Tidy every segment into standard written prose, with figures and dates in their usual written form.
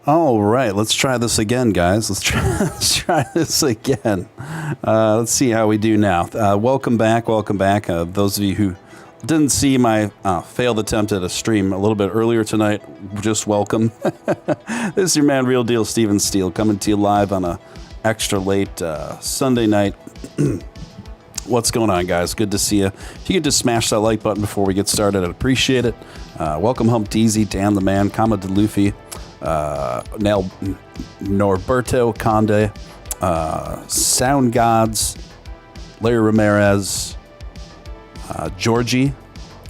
All right, let's try this again, guys. Let's try this again. Let's see how we do now. Welcome back. Those of you who didn't see my failed attempt at a stream a little bit earlier tonight, just welcome. This is your man, Real Deal, Steele, coming to you live on a extra late Sunday night. What's going on, guys? Good to see you. If you could just smash that like button before we get started, I'd appreciate it. Welcome Hump Deezy, Dan the Man, Kama DeLuffy, Nel Norberto Conde, Sound Gods, Larry Ramirez, Georgie,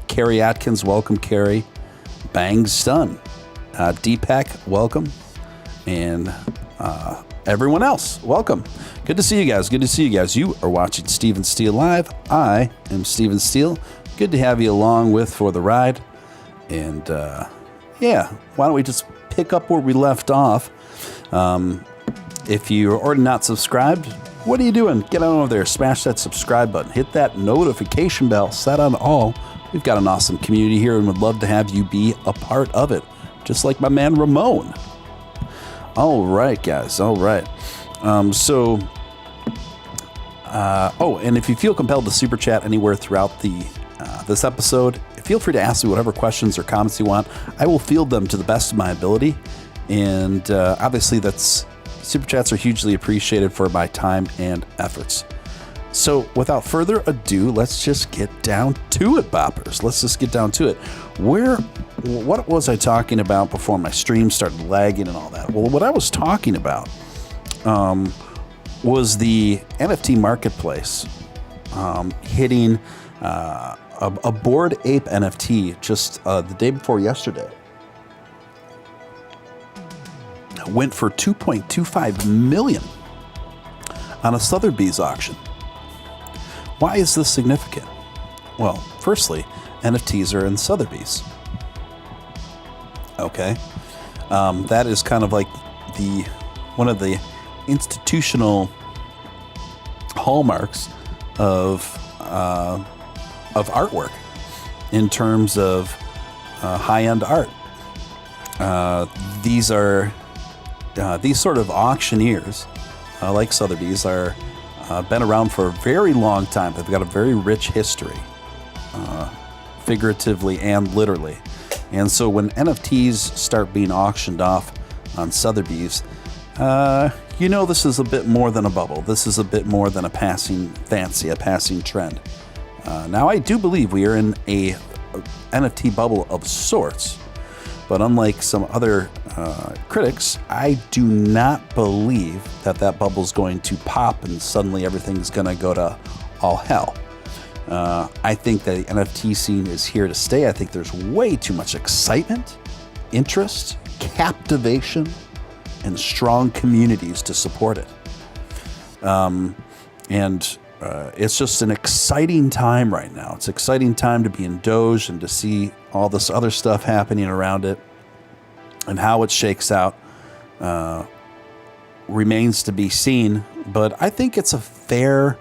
Carrie Atkins, welcome Carrie, Bang Stun, Deepak, welcome, and everyone else, welcome. Good to see you guys. You are watching Steven Steele Live. I am Steven Steele. Good to have you along with for the ride. And yeah, why don't we just pick up where we left off. If you're already not subscribed, what are you doing? Get on over there, smash that subscribe button, hit that notification bell, set on all. We've got an awesome community here and would love to have you be a part of it, just like my man Ramon. All right, guys. All right. And if you feel compelled to super chat anywhere throughout this episode, feel free to ask me whatever questions or comments you want. I will field them to the best of my ability. And obviously, super chats are hugely appreciated for my time and efforts. So without further ado, let's just get down to it, boppers. Let's just get down to it. What was I talking about before my stream started lagging and all that? Well, what I was talking about was the NFT marketplace hitting a Bored Ape NFT just the day before yesterday. Went for $2.25 million on a Sotheby's auction. Why is this significant? Well, firstly, NFTs are in Sotheby's. Okay. That is kind of like one of the institutional hallmarks of artwork in terms of high-end art. These sort of auctioneers, like Sotheby's, are been around for a very long time. They've got a very rich history, figuratively and literally. And so when NFTs start being auctioned off on Sotheby's, this is a bit more than a bubble. This is a bit more than a passing fancy, a passing trend. Now, I do believe we are in a NFT bubble of sorts, but unlike some other critics, I do not believe that bubble is going to pop and suddenly everything's going to go to all hell. I think that the NFT scene is here to stay. I think there's way too much excitement, interest, captivation, and strong communities to support it. It's just an exciting time right now. It's an exciting time to be in Doge and to see all this other stuff happening around it, and how it shakes out remains to be seen. But I think it's a fair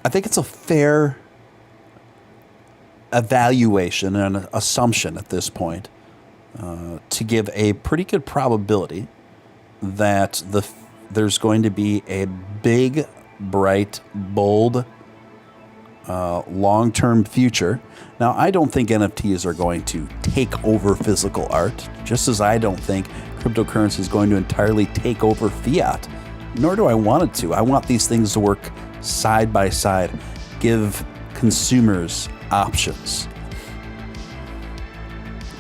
I think it's a fair evaluation and an assumption at this point to give a pretty good probability that there's going to be a big, bright, bold, long-term future. Now, I don't think NFTs are going to take over physical art, just as I don't think cryptocurrency is going to entirely take over fiat, nor do I want it to. I want these things to work side by side, give consumers options.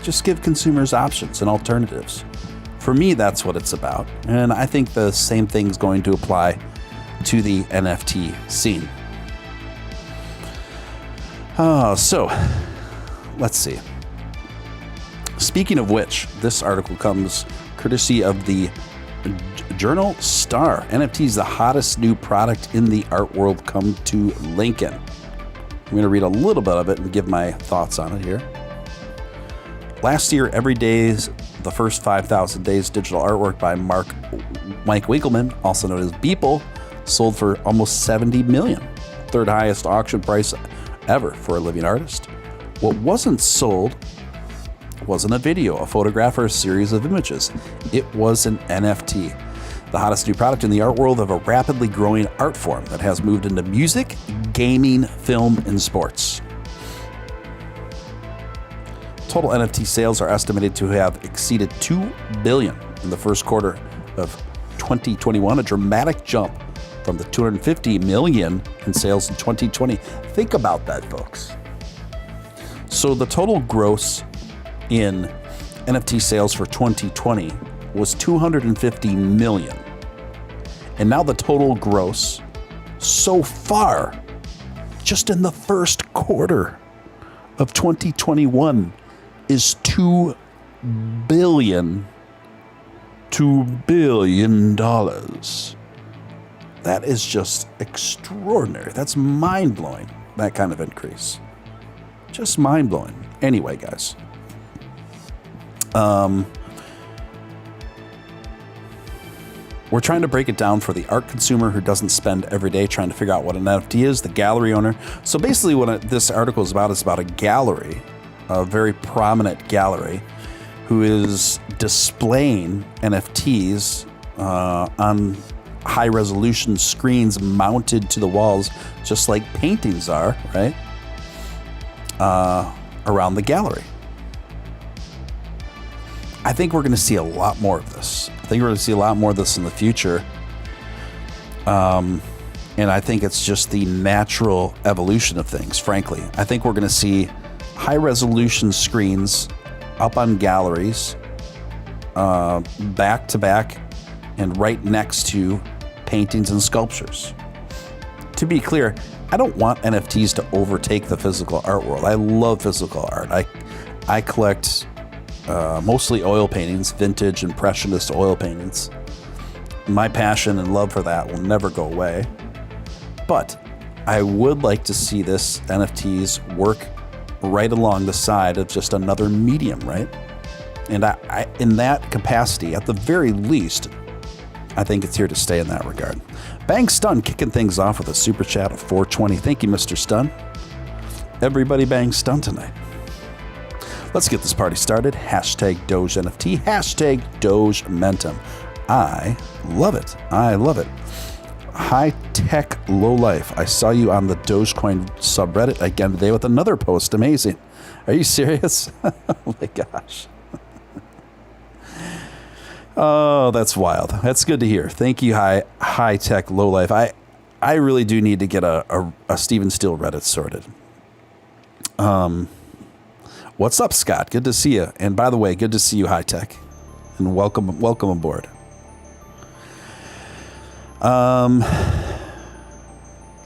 Just give consumers options and alternatives. For me, that's what it's about. And I think the same thing is going to apply to the NFT scene. So, let's see. Speaking of which, this article comes courtesy of the Journal Star. NFTs, the hottest new product in the art world, come to Lincoln. I'm going to read a little bit of it and give my thoughts on it here. Last year, every day's the first 5,000 days digital artwork by Mike Winkelmann, also known as Beeple, sold for almost $70 million, third highest auction price ever for a living artist. What wasn't sold wasn't a video, a photograph, or a series of images. It was an NFT, the hottest new product in the art world of a rapidly growing art form that has moved into music, gaming, film, and sports. Total NFT sales are estimated to have exceeded $2 billion in the first quarter of 2021, a dramatic jump from the $250 million in sales in 2020. Think about that, folks. So the total gross in NFT sales for 2020 was $250 million. And now the total gross so far, just in the first quarter of 2021, is $2 billion. $2 billion. That is just extraordinary. That's mind-blowing, that kind of increase. Just mind-blowing. Anyway, guys. We're trying to break it down for the art consumer who doesn't spend every day trying to figure out what an NFT is, the gallery owner. So basically what this article is about a gallery, a very prominent gallery, who is displaying NFTs on high-resolution screens mounted to the walls, just like paintings are, right? Around the gallery. I think we're going to see a lot more of this. I think we're going to see a lot more of this in the future. And I think it's just the natural evolution of things, frankly. I think we're going to see high-resolution screens up on galleries, back to back, and right next to paintings and sculptures. To be clear, I don't want NFTs to overtake the physical art world. I love physical art. I collect mostly oil paintings, vintage impressionist oil paintings. My passion and love for that will never go away. But I would like to see this NFTs work right along the side of just another medium, right? And I in that capacity, at the very least, I think it's here to stay in that regard. Bang Stun kicking things off with a super chat of 420. Thank you, Mr. Stun. Everybody bang Stun tonight. Let's get this party started. Hashtag Doge NFT. Hashtag Doge Momentum. I love it. I love it. High Tech Low Life. I saw you on the Dogecoin subreddit again today with another post. Amazing. Are you serious? Oh my gosh. Oh, that's wild. That's good to hear. Thank you, High Tech Low Life. I really do need to get a Steven Steele Reddit sorted. What's up, Scott? Good to see you. And by the way, good to see you, High Tech. And welcome aboard.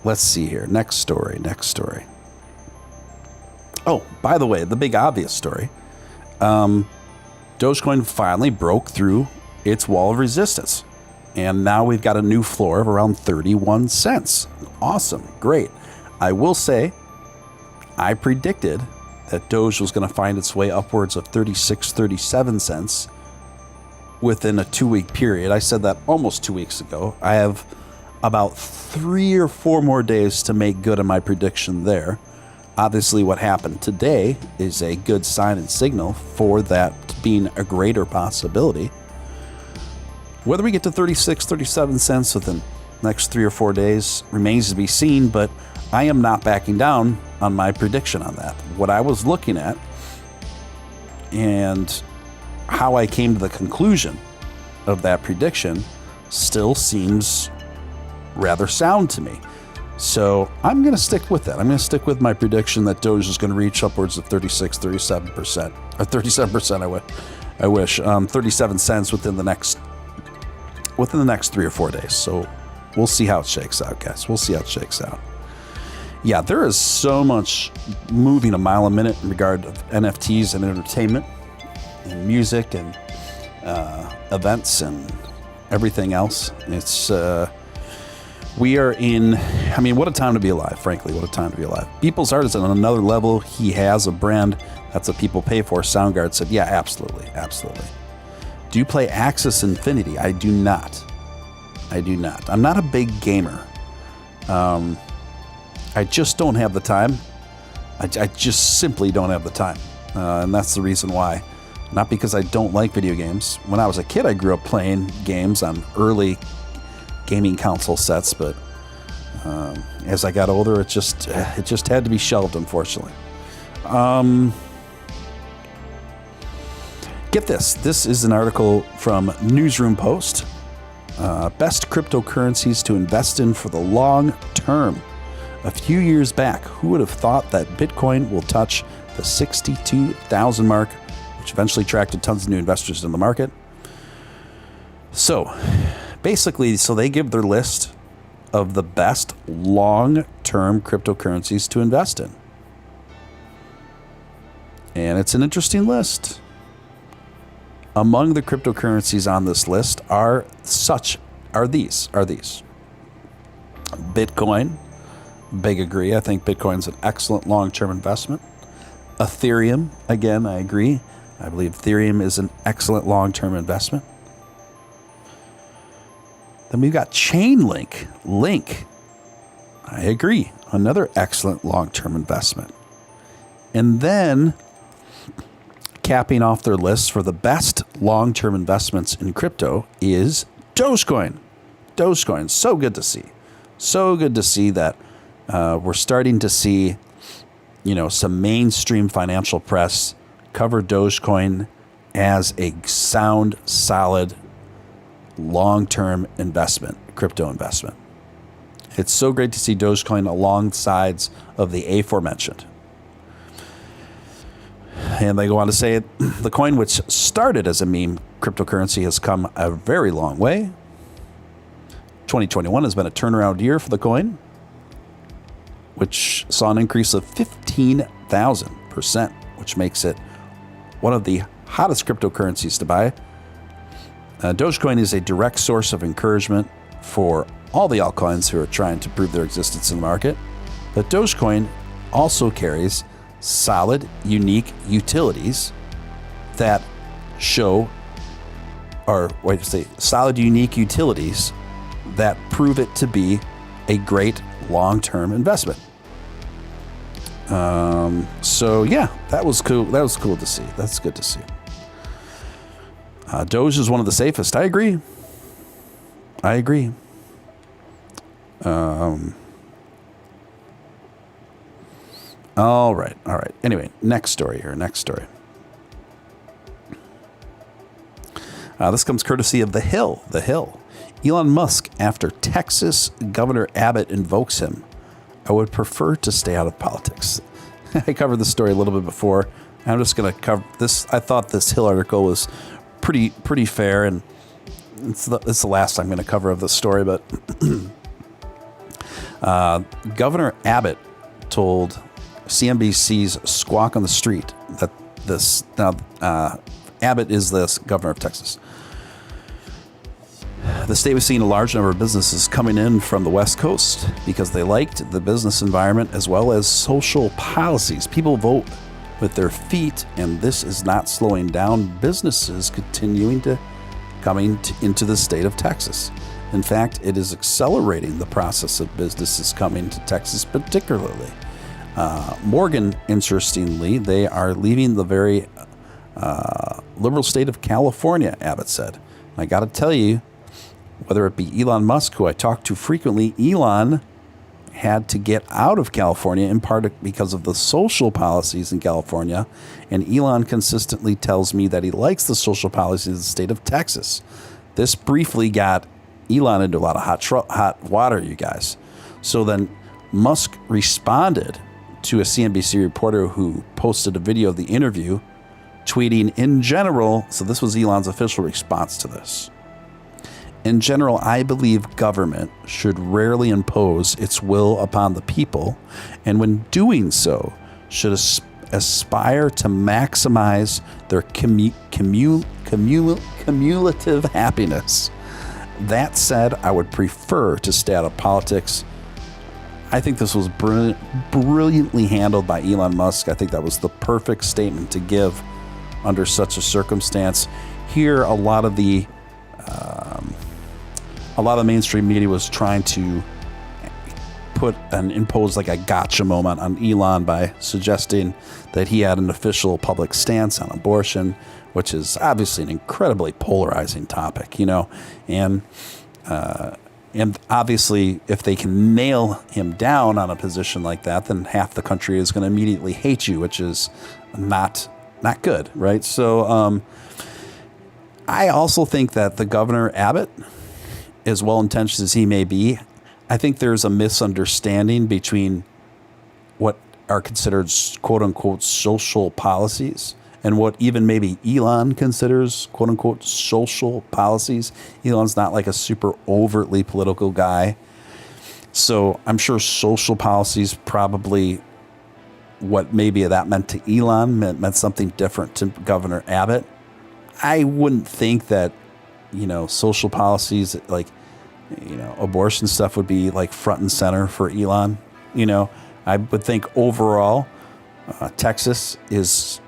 Let's see here. Next story. Oh, by the way, the big obvious story. Dogecoin finally broke through its wall of resistance. And now we've got a new floor of around 31 cents. Awesome. Great. I will say, I predicted that Doge was going to find its way upwards of 36, 37 cents within a 2-week period. I said that almost 2 weeks ago. I have about 3 or 4 more days to make good on my prediction there. Obviously, what happened today is a good sign and signal for that being a greater possibility. Whether we get to 36, 37 cents within the next 3 or 4 days remains to be seen, but I am not backing down on my prediction on that. What I was looking at and how I came to the conclusion of that prediction still seems rather sound to me. So I'm going to stick with that. I'm going to stick with my prediction that Doge is going to reach upwards of 36, 37%, or 37%. I wish 37 cents within the next 3 or 4 days. So we'll see how it shakes out, guys. We'll see how it shakes out. Yeah, there is so much moving a mile a minute in regard to NFTs and entertainment and music and events and everything else. It's we are in, I mean, what a time to be alive, frankly. What a time to be alive. People's Art is on another level. He has a brand. That's what people pay for. Soundguard said, yeah, absolutely, absolutely. Do you play Axis Infinity? I do not. I do not. I'm not a big gamer. I just don't have the time. I just simply don't have the time. And that's the reason why. Not because I don't like video games. When I was a kid, I grew up playing games on early gaming console sets, but as I got older, it just had to be shelved, unfortunately. Get this. This is an article from Newsroom Post. Best cryptocurrencies to invest in for the long term. A few years back, who would have thought that Bitcoin will touch the 62,000 mark, which eventually attracted tons of new investors in the market? So, basically, they give their list of the best long-term cryptocurrencies to invest in. And it's an interesting list. Among the cryptocurrencies on this list are these. Bitcoin, big agree. I think Bitcoin's an excellent long-term investment. Ethereum, again, I agree. I believe Ethereum is an excellent long-term investment. Then we've got Chainlink. Link, I agree. Another excellent long-term investment. And then, capping off their list for the best long-term investments in crypto is Dogecoin. Dogecoin, so good to see. So good to see that we're starting to see, some mainstream financial press cover Dogecoin as a sound, solid, long-term investment, crypto investment. It's so great to see Dogecoin alongside of the aforementioned. And they go on to say, the coin, which started as a meme cryptocurrency, has come a very long way. 2021 has been a turnaround year for the coin, which saw an increase of 15,000%, which makes it one of the hottest cryptocurrencies to buy. Dogecoin is a direct source of encouragement for all the altcoins who are trying to prove their existence in the market. But Dogecoin also carries solid, unique utilities that solid, unique utilities that prove it to be a great long-term investment. So yeah, that was cool. That was cool to see. That's good to see. Doge is one of the safest. I agree. All right. Anyway, next story. This comes courtesy of The Hill. Elon Musk, after Texas Governor Abbott invokes him, I would prefer to stay out of politics. I covered this story a little bit before. I'm just going to cover this. I thought this Hill article was pretty fair, and it's the last I'm going to cover of this story. But Governor Abbott told CNBC's Squawk on the Street that Abbott is the governor of Texas. The state was seeing a large number of businesses coming in from the West Coast because they liked the business environment as well as social policies. People vote with their feet, and this is not slowing down businesses continuing to coming into the state of Texas. In fact, it is accelerating the process of businesses coming to Texas particularly. Morgan, interestingly, they are leaving the very liberal state of California, Abbott said. And I got to tell you, whether it be Elon Musk, who I talk to frequently, Elon had to get out of California in part because of the social policies in California. And Elon consistently tells me that he likes the social policies of the state of Texas. This briefly got Elon into a lot of hot water, you guys. So then Musk responded to a CNBC reporter who posted a video of the interview, tweeting, in general, so this was Elon's official response to this. In general, I believe government should rarely impose its will upon the people, and when doing so, should aspire to maximize their cumulative happiness. That said, I would prefer to stay out of politics. I think this was brilliantly handled by Elon Musk. I think that was the perfect statement to give under such a circumstance. Here, a lot of the mainstream media was trying to impose like a gotcha moment on Elon by suggesting that he had an official public stance on abortion, which is obviously an incredibly polarizing topic, and obviously if they can nail him down on a position like that, then half the country is going to immediately hate you, which is not good, right? So I also think that the governor, Abbott, as well-intentioned as he may be, I think there's a misunderstanding between what are considered quote-unquote social policies and what even maybe Elon considers quote-unquote social policies. Elon's not like a super overtly political guy. So I'm sure social policies probably what maybe that meant to Elon meant something different to Governor Abbott. I wouldn't think that, social policies like, abortion stuff would be like front and center for Elon. I would think overall, Texas is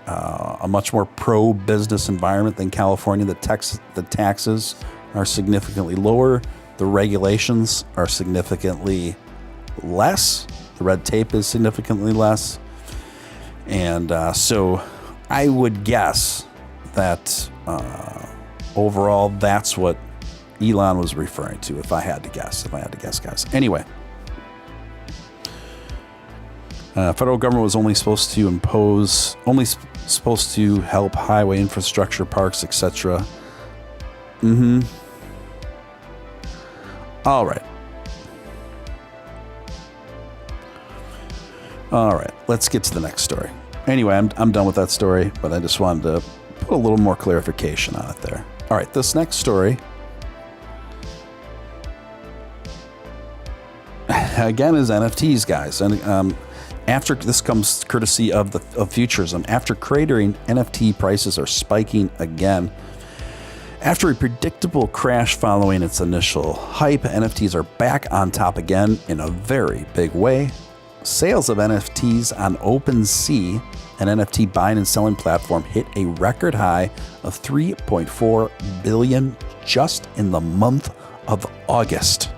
a much more pro-business environment than California. The taxes are significantly lower. The regulations are significantly less. The red tape is significantly less. And so I would guess that overall, that's what Elon was referring to, if I had to guess, guys. Anyway, federal government was only supposed to help highway infrastructure, parks, etc. All right, let's get to the next story. Anyway, I'm done with that story, but I just wanted to put a little more clarification on it there. All right, this next story, again, is NFTs, guys. And after this comes courtesy of Futurism. After cratering, NFT prices are spiking again. After a predictable crash following its initial hype, NFTs are back on top again in a very big way. Sales of NFTs on OpenSea, an NFT buying and selling platform, hit a record high of $3.4 billion just in the month of August.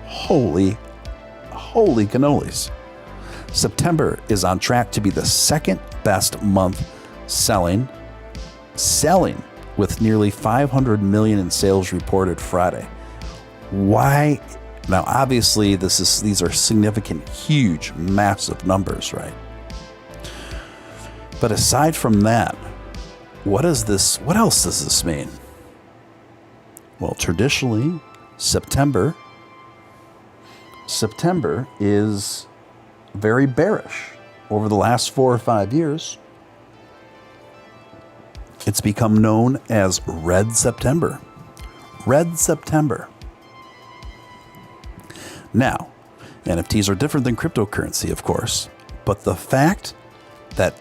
Holy cannolis. September is on track to be the second best month selling with nearly 500 million in sales reported Friday. Why? Now, obviously, these are significant, huge, massive numbers, right? But aside from that, what else does this mean? Well, traditionally, September is very bearish. Over the last 4 or 5 years, it's become known as Red September. Red September. Now, NFTs are different than cryptocurrency, of course, but the fact that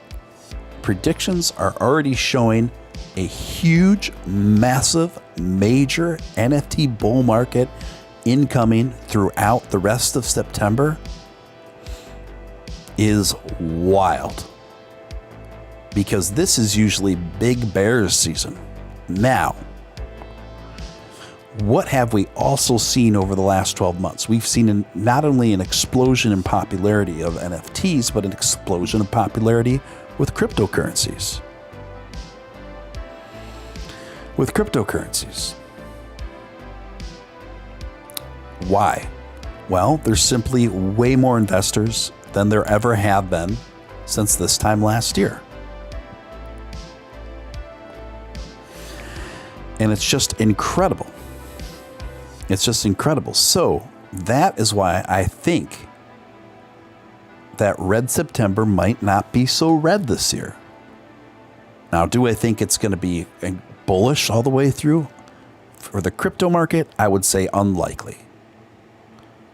predictions are already showing a huge, massive, major NFT bull market incoming throughout the rest of September is wild, because this is usually big bears season. Now, what have we also seen over the last 12 months? We've seen not only an explosion in popularity of NFTs, but an explosion of popularity with cryptocurrencies. Why? Well, there's simply way more investors than there ever have been since this time last year. And it's just incredible. It's just incredible. So that is why I think that red September might not be so red this year. Now, do I think it's going to be bullish all the way through? For the crypto market, I would say unlikely.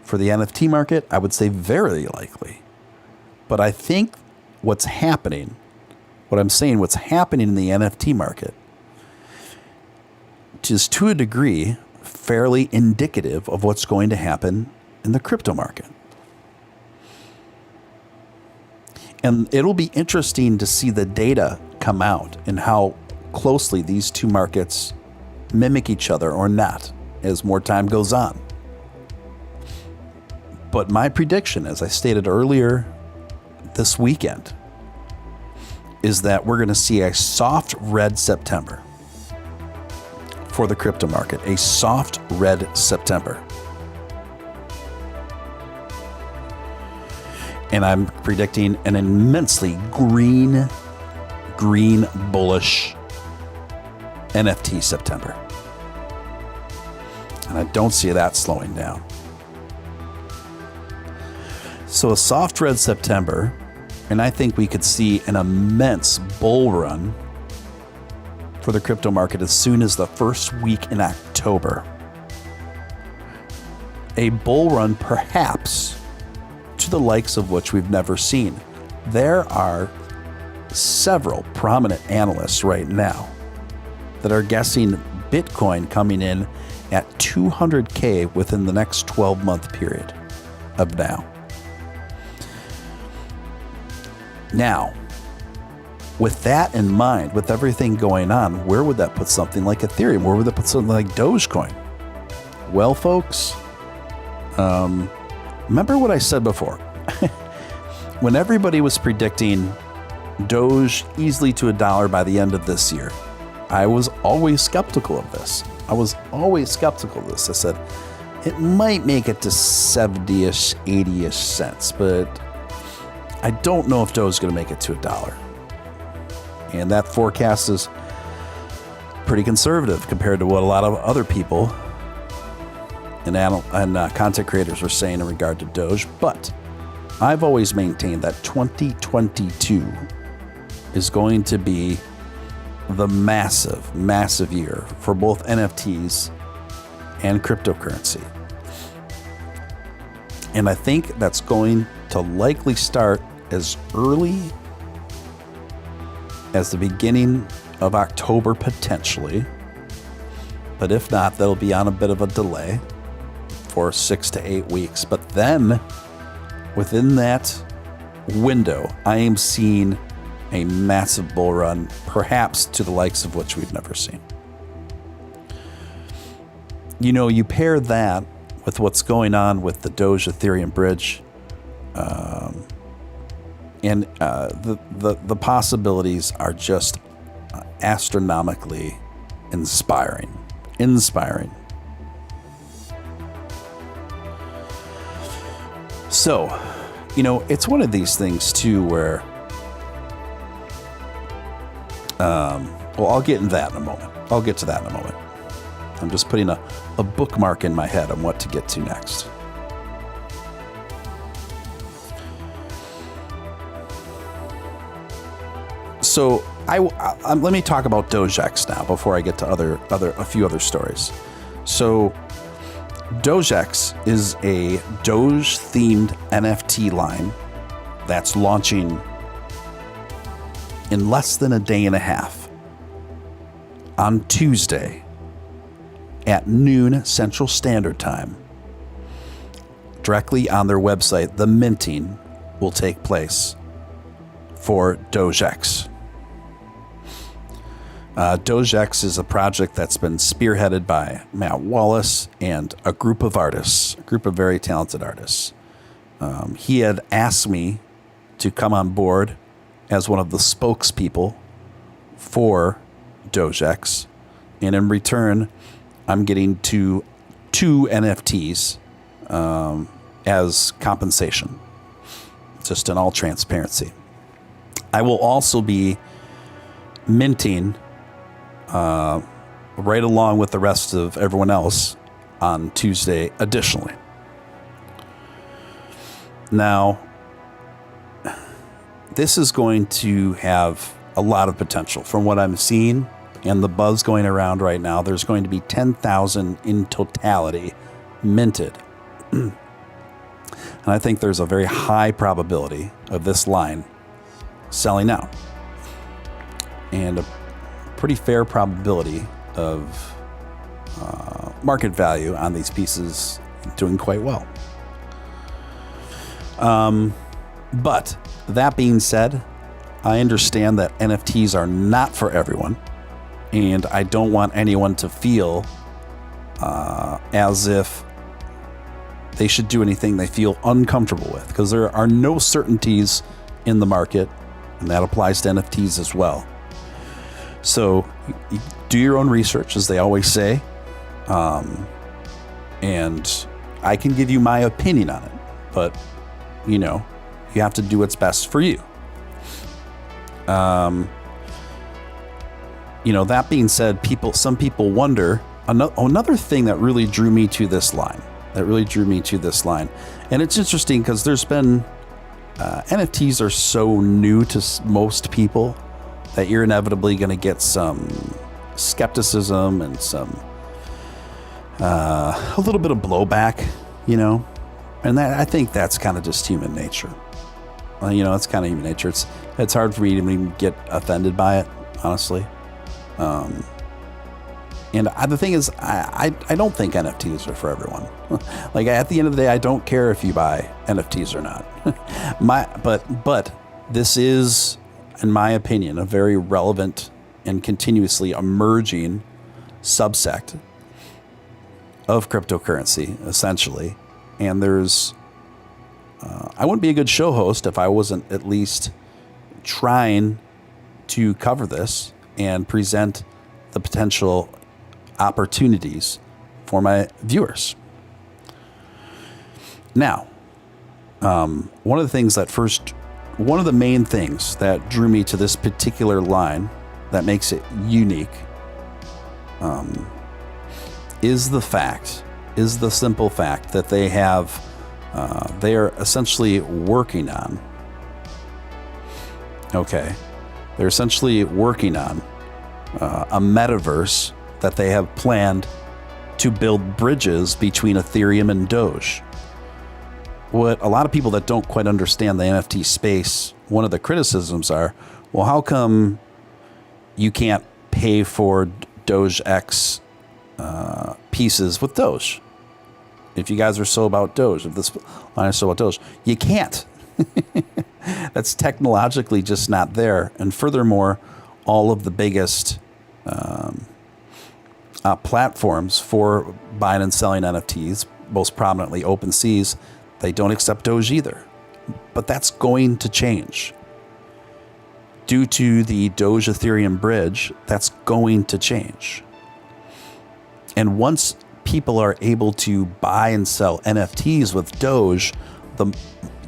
For the NFT market, I would say very likely. But I think what's happening in the NFT market is to a degree fairly indicative of what's going to happen in the crypto market. And it'll be interesting to see the data come out and how closely these two markets mimic each other or not as more time goes on. But my prediction, as I stated earlier this weekend, is that we're going to see a soft red September for the crypto market. A soft red September. And I'm predicting an immensely green bullish NFT September. And I don't see that slowing down. So a soft red September, and I think we could see an immense bull run for the crypto market as soon as the first week in October. A bull run perhaps to the likes of which we've never seen. There are several prominent analysts right now that are guessing Bitcoin coming in at 200K within the next 12-month period of now. Now, with that in mind, with everything going on, where would that put something like Ethereum? Where would that put something like Dogecoin? Well, folks, remember what I said before. When everybody was predicting Doge easily to $1 by the end of this year, I was always skeptical of this. I said, it might make it to 70-ish, 80-ish cents, but I don't know if Doge is going to make it to $1. And that forecast is pretty conservative compared to what a lot of other people and content creators are saying in regard to Doge. But I've always maintained that 2022 is going to be the massive year for both NFTs and cryptocurrency. And I think that's going to likely start as early as the beginning of October, potentially. But if not, that'll be on a bit of a delay for 6 to 8 weeks. But then, within that window, I am seeing a massive bull run, perhaps to the likes of which we've never seen. You know, you pair that with what's going on with the Doge Ethereum bridge, and the possibilities are just astronomically inspiring. So, you know, it's one of these things too where, well, I'll get into that in a moment. I'm just putting a bookmark in my head on what to get to next. So let me talk about DogeX now before I get to a few other stories. So DogeX is a Doge-themed NFT line that's launching in less than a day and a half on Tuesday at noon Central Standard Time. Directly on their website, the minting will take place for DogeX. DogeX is a project that's been spearheaded by Matt Wallace and a group of artists, a group of very talented artists. He had asked me to come on board as one of the spokespeople for DogeX, and in return, I'm getting two NFTs as compensation, just in all transparency. I will also be minting right along with the rest of everyone else on Tuesday additionally. Now, this is going to have a lot of potential. From what I'm seeing and the buzz going around right now, there's going to be 10,000 in totality minted. And I think there's a very high probability of this line selling out, and a pretty fair probability of market value on these pieces doing quite well. But that being said, I understand that NFTs are not for everyone, and I don't want anyone to feel as if they should do anything they feel uncomfortable with, because there are no certainties in the market, and that applies to NFTs as well. So do your own research, as they always say, and I can give you my opinion on it, but you have to do what's best for you. That being said, some people wonder, another thing that really drew me to this line, and it's interesting because there's been, NFTs are so new to most people that you're inevitably going to get some skepticism and some, a little bit of blowback, and that, I think that's kind of just human nature. It's kind of human nature. It's hard for me to even get offended by it, honestly. And the thing is, I don't think NFTs are for everyone. Like, at the end of the day, I don't care if you buy NFTs or not. But this is, in my opinion, a very relevant and continuously emerging subsect of cryptocurrency, essentially. And there's, I wouldn't be a good show host if I wasn't at least trying to cover this and present the potential opportunities for my viewers. Now, one of the main things that drew me to this particular line that makes it unique is the simple fact that they are essentially working on, they're essentially working on a metaverse that they have planned to build bridges between Ethereum and Doge. What a lot of people that don't quite understand the NFT space, one of the criticisms are, well, how come you can't pay for DogeX pieces with Doge? If you guys are so about Doge, if this line is so about Doge, you can't. That's technologically just not there. And furthermore, all of the biggest platforms for buying and selling NFTs, most prominently OpenSea's, they don't accept Doge either. But that's going to change. Due to the Doge Ethereum bridge, that's going to change. And once people are able to buy and sell NFTs with Doge,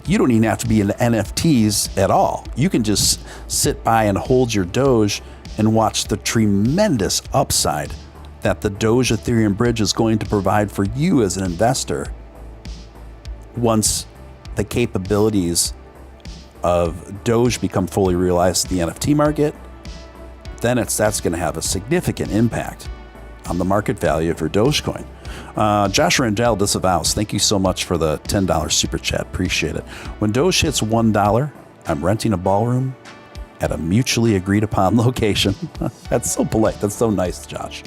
you don't even have to be in NFTs at all. You can just sit by and hold your Doge and watch the tremendous upside that the Doge Ethereum bridge is going to provide for you as an investor once the capabilities of Doge become fully realized in the NFT market. Then that's going to have a significant impact on the market value of your Dogecoin. Josh Randell disavows. Thank you so much for the $10 super chat. Appreciate it. When Doge hits $1, I'm renting a ballroom at a mutually agreed upon location. That's so polite. That's so nice, Josh.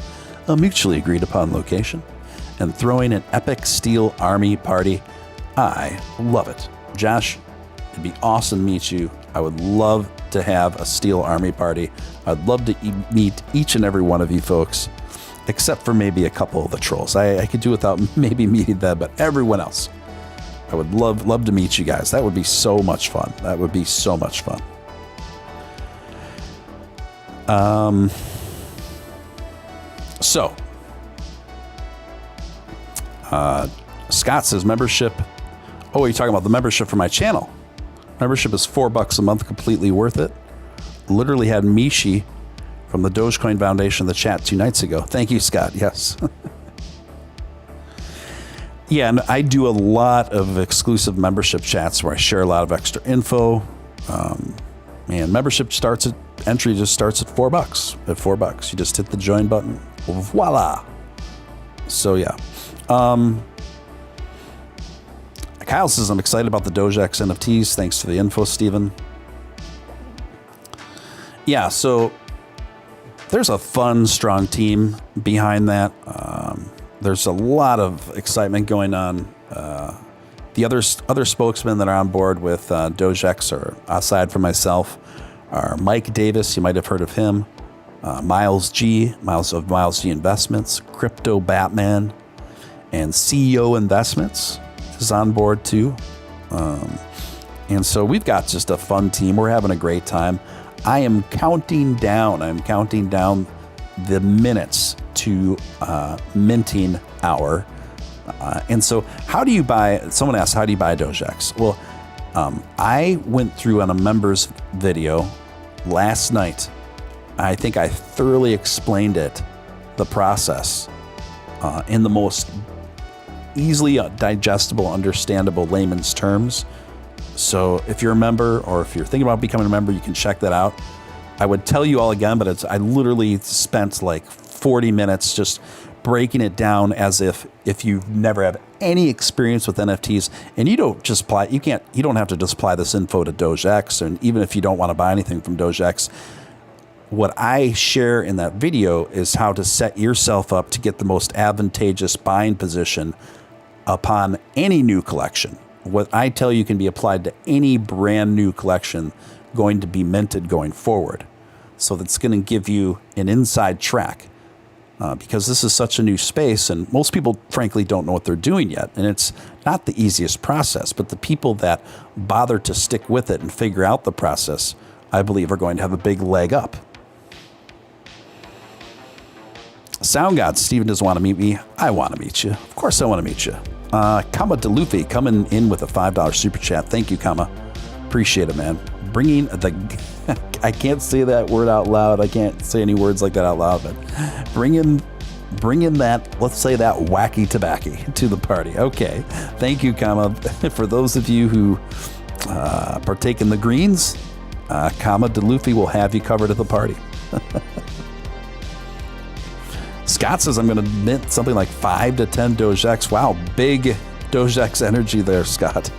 A mutually agreed upon location, and throwing an epic Steele army party. I love it. Josh, it'd be awesome to meet you. I would love to have a Steele army party. I'd love to meet each and every one of you folks, except for maybe a couple of the trolls. I could do without maybe meeting them, but everyone else, I would love to meet you guys. That would be so much fun. That would be so much fun. So, Scott says membership. Oh, you're talking about the membership for my channel. Membership is $4 a month, completely worth it. Literally had Mishi from the Dogecoin Foundation in the chat 2 nights ago. Thank you, Scott. Yes. Yeah, and I do a lot of exclusive membership chats where I share a lot of extra info. And membership entry just starts at $4. At $4, you just hit the join button. Voila. So yeah. Kyle says, I'm excited about the DogeX NFTs. Thanks for the info, Steven. Yeah, so there's a fun, strong team behind that. There's a lot of excitement going on. The other spokesmen that are on board with DogeX, or aside from myself, are Mike Davis. You might have heard of him. Miles G Investments, Crypto Batman, and CEO Investments is on board too. And so we've got just a fun team. We're having a great time. I am counting down the minutes to minting hour. And so someone asked, how do you buy DogeX? Well, I went through on a members video last night. I think I thoroughly explained the process in the most easily digestible, understandable layman's terms. So if you're a member, or if you're thinking about becoming a member, you can check that out. I would tell you all again, but I literally spent like 40 minutes just breaking it down as if you've never had any experience with NFTs, and you don't have to just apply this info to DogeX, and even if you don't want to buy anything from DogeX, what I share in that video is how to set yourself up to get the most advantageous buying position upon any new collection. What I tell you can be applied to any brand new collection going to be minted going forward. So that's going to give you an inside track because this is such a new space, and most people frankly don't know what they're doing yet. And it's not the easiest process, but the people that bother to stick with it and figure out the process, I believe, are going to have a big leg up. Sound God, Steven doesn't want to meet me. I want to meet you. Of course I want to meet you. Kama DeLuffy coming in with a $5 super chat. Thank you, Kama. Appreciate it, man. Bringing I can't say that word out loud. I can't say any words like that out loud, but bringing that, let's say that wacky tobacco to the party. Okay. Thank you, Kama. For those of you who partake in the greens, Kama DeLuffy will have you covered at the party. Scott says I'm going to mint something like 5 to 10 DogeX. Wow, big DogeX energy there, Scott.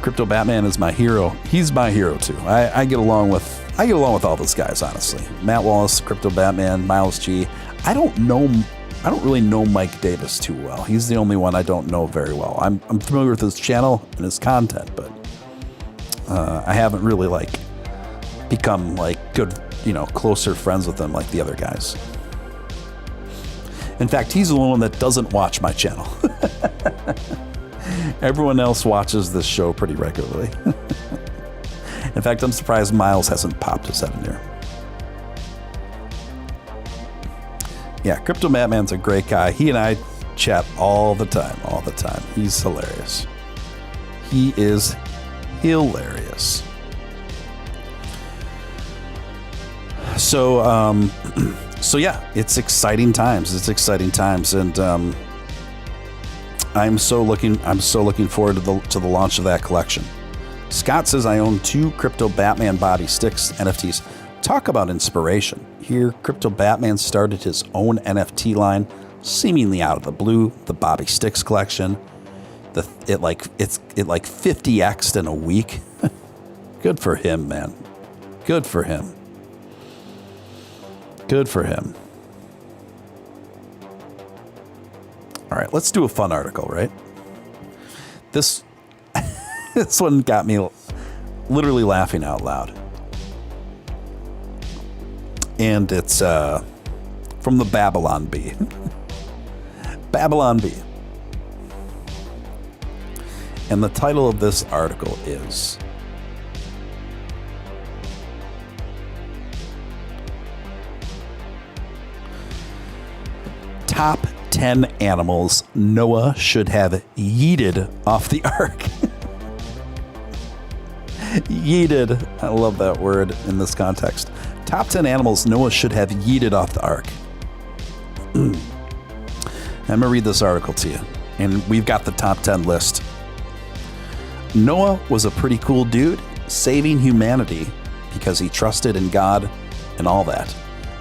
Crypto Batman is my hero. He's my hero too. I get along with all those guys, honestly. Matt Wallace, Crypto Batman, Miles G. I don't really know Mike Davis too well. He's the only one I don't know very well. I'm familiar with his channel and his content, but I haven't really become good, closer friends with him like the other guys. In fact, he's the one that doesn't watch my channel. Everyone else watches this show pretty regularly. In fact, I'm surprised Miles hasn't popped his head in here. Yeah, Crypto Batman's a great guy. He and I chat all the time. He's hilarious. He is hilarious. So yeah, it's exciting times. And I'm so looking forward to the launch of that collection. Scott says I own 2 Crypto Batman body sticks NFTs. Talk about inspiration. Here, Crypto Batman started his own NFT line, seemingly out of the blue. The Bobby Sticks collection. It 50x'd in a week. Good for him, man. Good for him. All right, let's do a fun article, right? This This one got me literally laughing out loud. And it's from the Babylon Bee. Babylon Bee. And the title of this article is Top 10 Animals Noah Should Have Yeeted Off the Ark. Yeeted. I love that word in this context. Top 10 animals Noah should have yeeted off the ark. I'm going to read this article to you. And we've got the top 10 list. Noah was a pretty cool dude, saving humanity because he trusted in God and all that.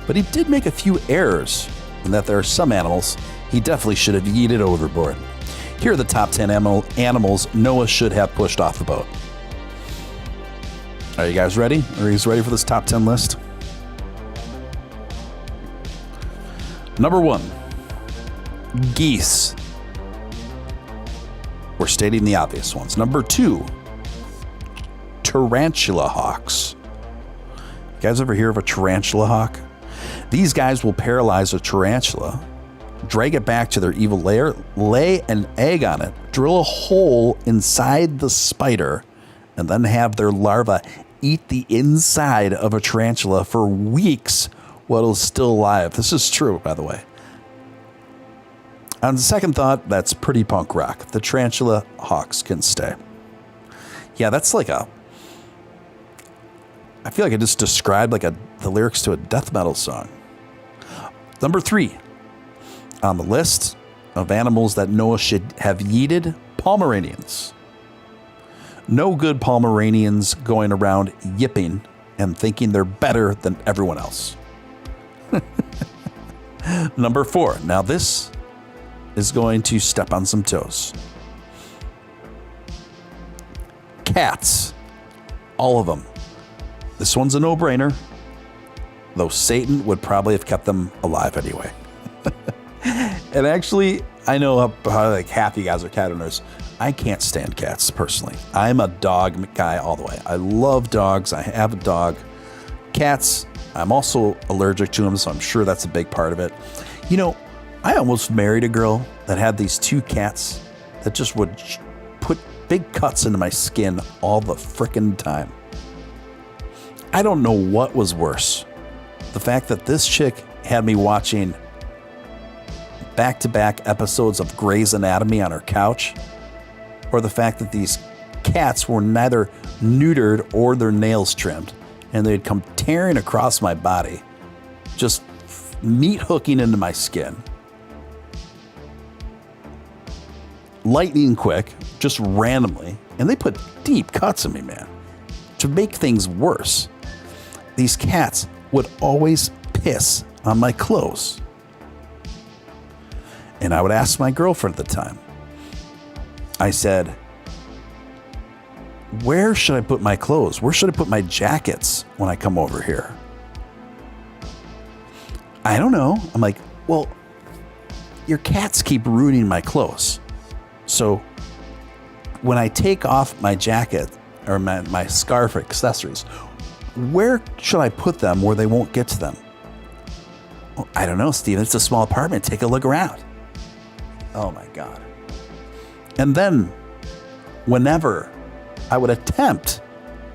But he did make a few errors, in that there are some animals he definitely should have yeeted overboard. Here are the top 10 animals Noah should have pushed off the boat. Are you guys ready? Are you guys ready for this top 10 list? Number 1, geese. We're stating the obvious ones. Number 2, tarantula hawks. You guys ever hear of a tarantula hawk? These guys will paralyze a tarantula, drag it back to their evil lair, lay an egg on it, drill a hole inside the spider, and then have their larva eat the inside of a tarantula for weeks while it's still alive. This is true, by the way. On second thought, that's pretty punk rock. The tarantula hawks can stay. Yeah, that's like I feel like I just described like the lyrics to a death metal song. Number 3 on the list of animals that Noah should have yeeted, Pomeranians. No good Pomeranians going around yipping and thinking they're better than everyone else. Number 4. Now this is going to step on some toes. Cats. All of them. This one's a no-brainer, though Satan would probably have kept them alive anyway. And actually, I know how like half you guys are cat owners. I can't stand cats personally. I'm a dog guy all the way. I love dogs. I have a dog. Cats, I'm also allergic to them, so I'm sure that's a big part of it. You know, I almost married a girl that had these 2 cats that just would put big cuts into my skin all the frickin' time. I don't know what was worse. The fact that this chick had me watching back-to-back episodes of Grey's Anatomy on her couch, or the fact that these cats were neither neutered or their nails trimmed, and they'd come tearing across my body, just meat hooking into my skin. Lightning quick, just randomly, and they put deep cuts in me, man. To make things worse, these cats would always piss on my clothes. And I would ask my girlfriend at the time, I said, where should I put my clothes? Where should I put my jackets when I come over here? I don't know. I'm like, well, your cats keep ruining my clothes. So when I take off my jacket or my scarf or accessories, where should I put them where they won't get to them? Well, I don't know, Steven. It's a small apartment. Take a look around. Oh my God. And then whenever I would attempt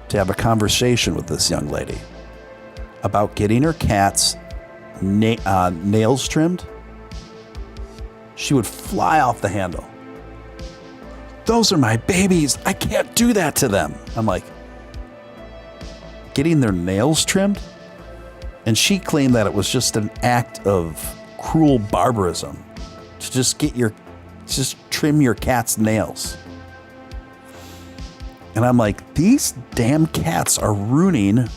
to have a conversation with this young lady about getting her cat's nails trimmed, she would fly off the handle. Those are my babies. I can't do that to them. I'm like, getting their nails trimmed? And she claimed that it was just an act of cruel barbarism to just trim your cat's nails. And I'm like, these damn cats are ruining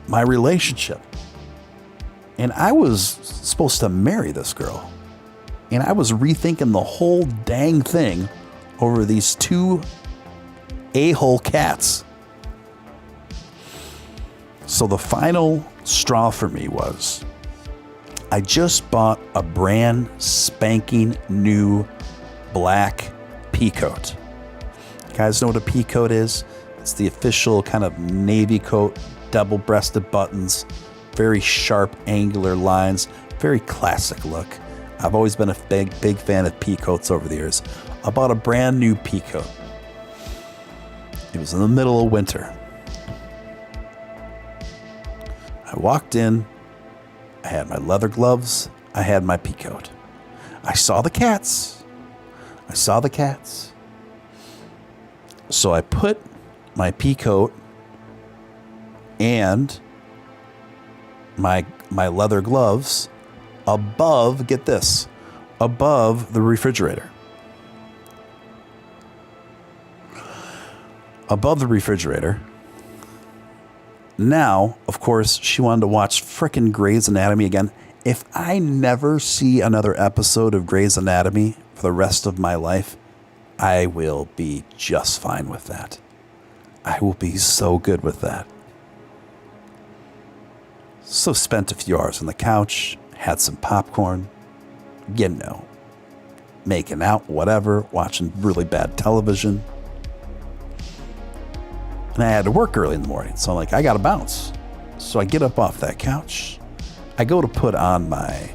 my relationship. And I was supposed to marry this girl. And I was rethinking the whole dang thing over these 2 a-hole cats. So the final straw for me was, I just bought a brand spanking new black peacoat. guys know what a pea coat is? It's the official kind of navy coat, double-breasted buttons, very sharp, angular lines, very classic look. I've always been a big fan of pea coats over the years. I bought a brand new pea coat. It was in the middle of winter. I walked in, I had my leather gloves, I had my pea coat. I saw the cats. So I put my pea coat and my leather gloves above, get this, above the refrigerator. Above the refrigerator. Now, of course, she wanted to watch frickin' Grey's Anatomy again. If I never see another episode of Grey's Anatomy for the rest of my life, I will be just fine with that. I will be so good with that. So spent a few hours on the couch, had some popcorn, making out, whatever, watching really bad television. And I had to work early in the morning, so I'm like, I gotta bounce. So I get up off that couch. I go to put on my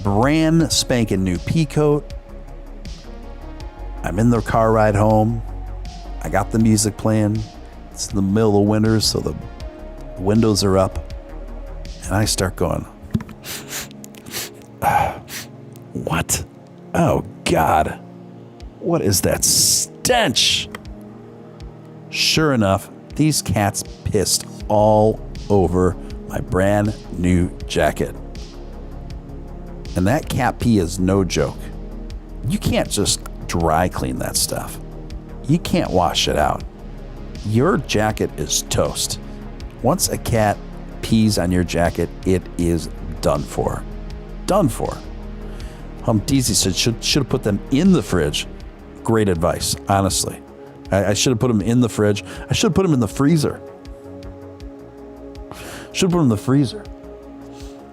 brand spanking new pea coat. I'm in the car ride home. I got the music playing. It's in the middle of winter, so the windows are up. And I start going, what? Oh, God. What is that stench? Sure enough, these cats pissed all over my brand new jacket. And that cat pee is no joke. You can't just dry clean that stuff. You can't wash it out. Your jacket is toast. Once a cat pees on your jacket, it is done for. Done for. Daisy said should have put them in the fridge. Great advice, honestly. I should have put them in the fridge. I should have put them in the freezer. Should have put them in the freezer.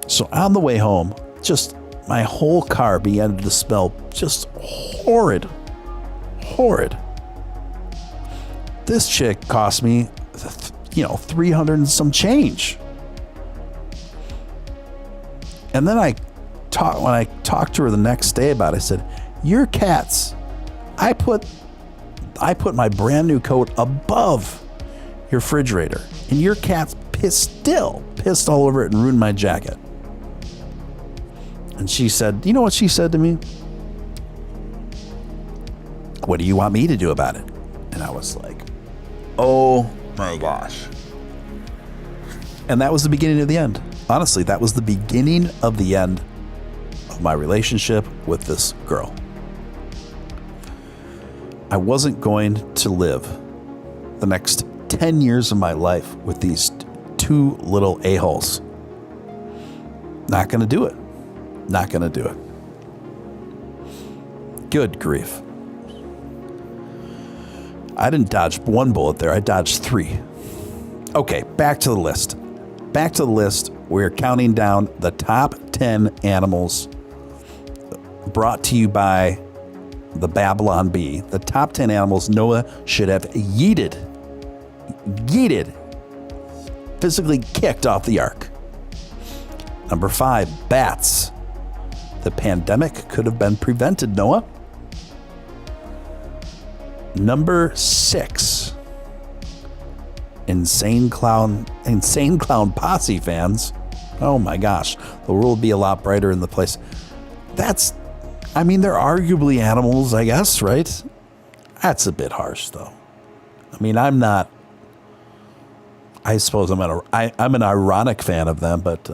So on the way home, just my whole car began to smell just horrid. Horrid. This chick cost me, 300 and some change. And then when I talked to her the next day about it, I said, your cats, I put my brand new coat above your refrigerator, and your cats pissed all over it and ruined my jacket. And she said, you know what she said to me? What do you want me to do about it? And I was like, oh my gosh. And that was the beginning of the end. Honestly, that was the beginning of the end of my relationship with this girl. I wasn't going to live the next 10 years of my life with these two little a-holes. Not going to do it. Not going to do it. Good grief. I didn't dodge one bullet there. I dodged three. Okay, back to the list. Back to the list. We're counting down the top 10 animals brought to you by the Babylon Bee. The top 10 animals Noah should have yeeted, physically kicked off the ark. Number 5, bats. The pandemic could have been prevented, Noah. Number 6, Insane Clown Posse fans. Oh my gosh, the world would be a lot brighter in the place. They're arguably animals, I guess, right? That's a bit harsh, though. I suppose I'm an ironic fan of them, but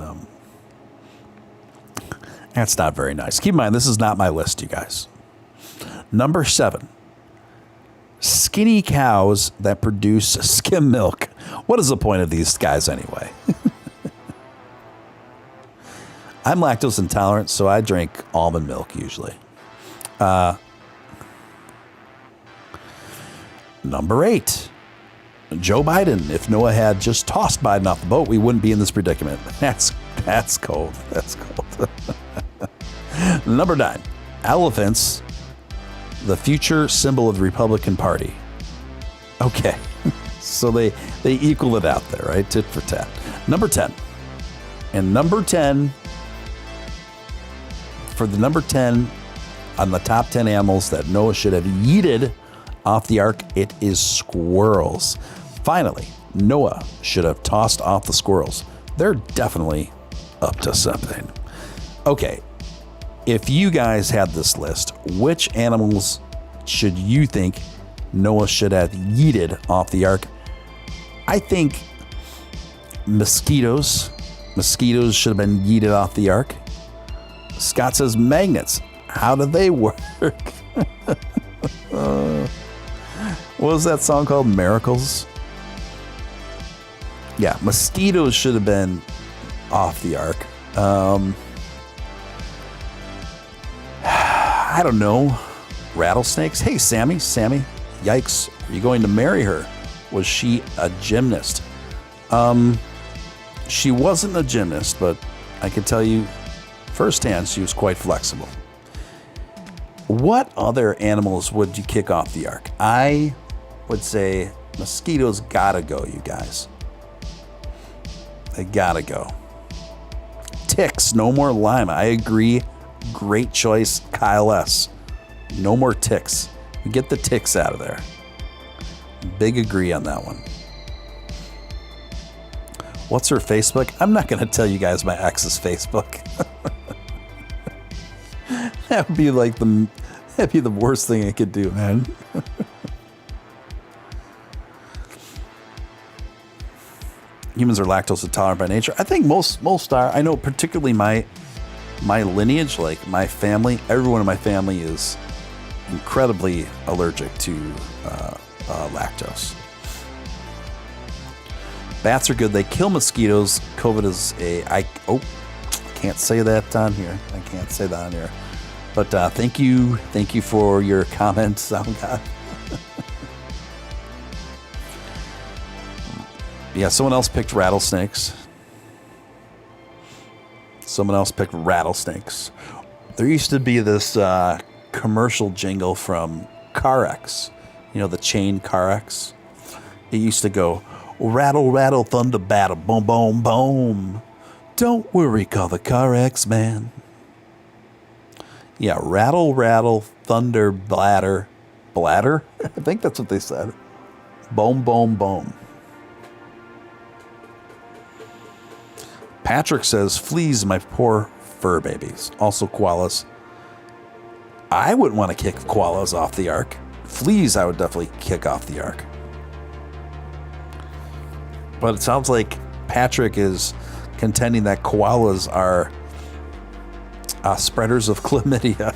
that's not very nice. Keep in mind, this is not my list, you guys. Number 7, skinny cows that produce skim milk. What is the point of these guys anyway? I'm lactose intolerant, so I drink almond milk usually. Number 8, Joe Biden. If Noah had just tossed Biden off the boat, we wouldn't be in this predicament. That's cold. That's cold. Number 9, elephants the future symbol of the Republican Party. Okay. So they equal it out there, right? Tit for tat. Number 10. And number 10, for the number 10 on the top 10 animals that Noah should have yeeted off the ark, it is squirrels. Finally, Noah should have tossed off the squirrels. They're definitely up to something. Okay, if you guys had this list, which animals should you think Noah should have yeeted off the ark? I think mosquitoes. Mosquitoes should have been yeeted off the ark. Scott says magnets. How do they work? What was that song called? Miracles? Yeah, mosquitoes should have been off the ark. I don't know. Rattlesnakes? Hey, Sammy. Yikes. Are you going to marry her? Was she a gymnast? She wasn't a gymnast, but I can tell you firsthand she was quite flexible. What other animals would you kick off the ark? I would say mosquitoes gotta go, you guys. They gotta go. Ticks, no more Lima. I agree. Great choice, Kyle S. No more ticks. Get the ticks out of there. Big agree on that one. What's her Facebook? I'm not going to tell you guys my ex's Facebook. That'd be the worst thing I could do, man. Humans are lactose intolerant by nature. I think most are. I know particularly my lineage, like my family, everyone in my family is incredibly allergic to lactose. Bats are good. They kill mosquitoes. COVID is I can't say that on here. I can't say that on here. But thank you for your comment, Sound God. Yeah, someone else picked rattlesnakes. There used to be this commercial jingle from CarX. You know, the chain CarX. It used to go, rattle, rattle, thunder, battle, boom, boom, boom. Don't worry, call the CarX man. Yeah, rattle, rattle, thunder, bladder. Bladder? I think that's what they said. Boom, boom, boom. Patrick says, fleas, my poor fur babies. Also koalas. I wouldn't want to kick koalas off the ark. Fleas, I would definitely kick off the ark. But it sounds like Patrick is contending that koalas are spreaders of chlamydia.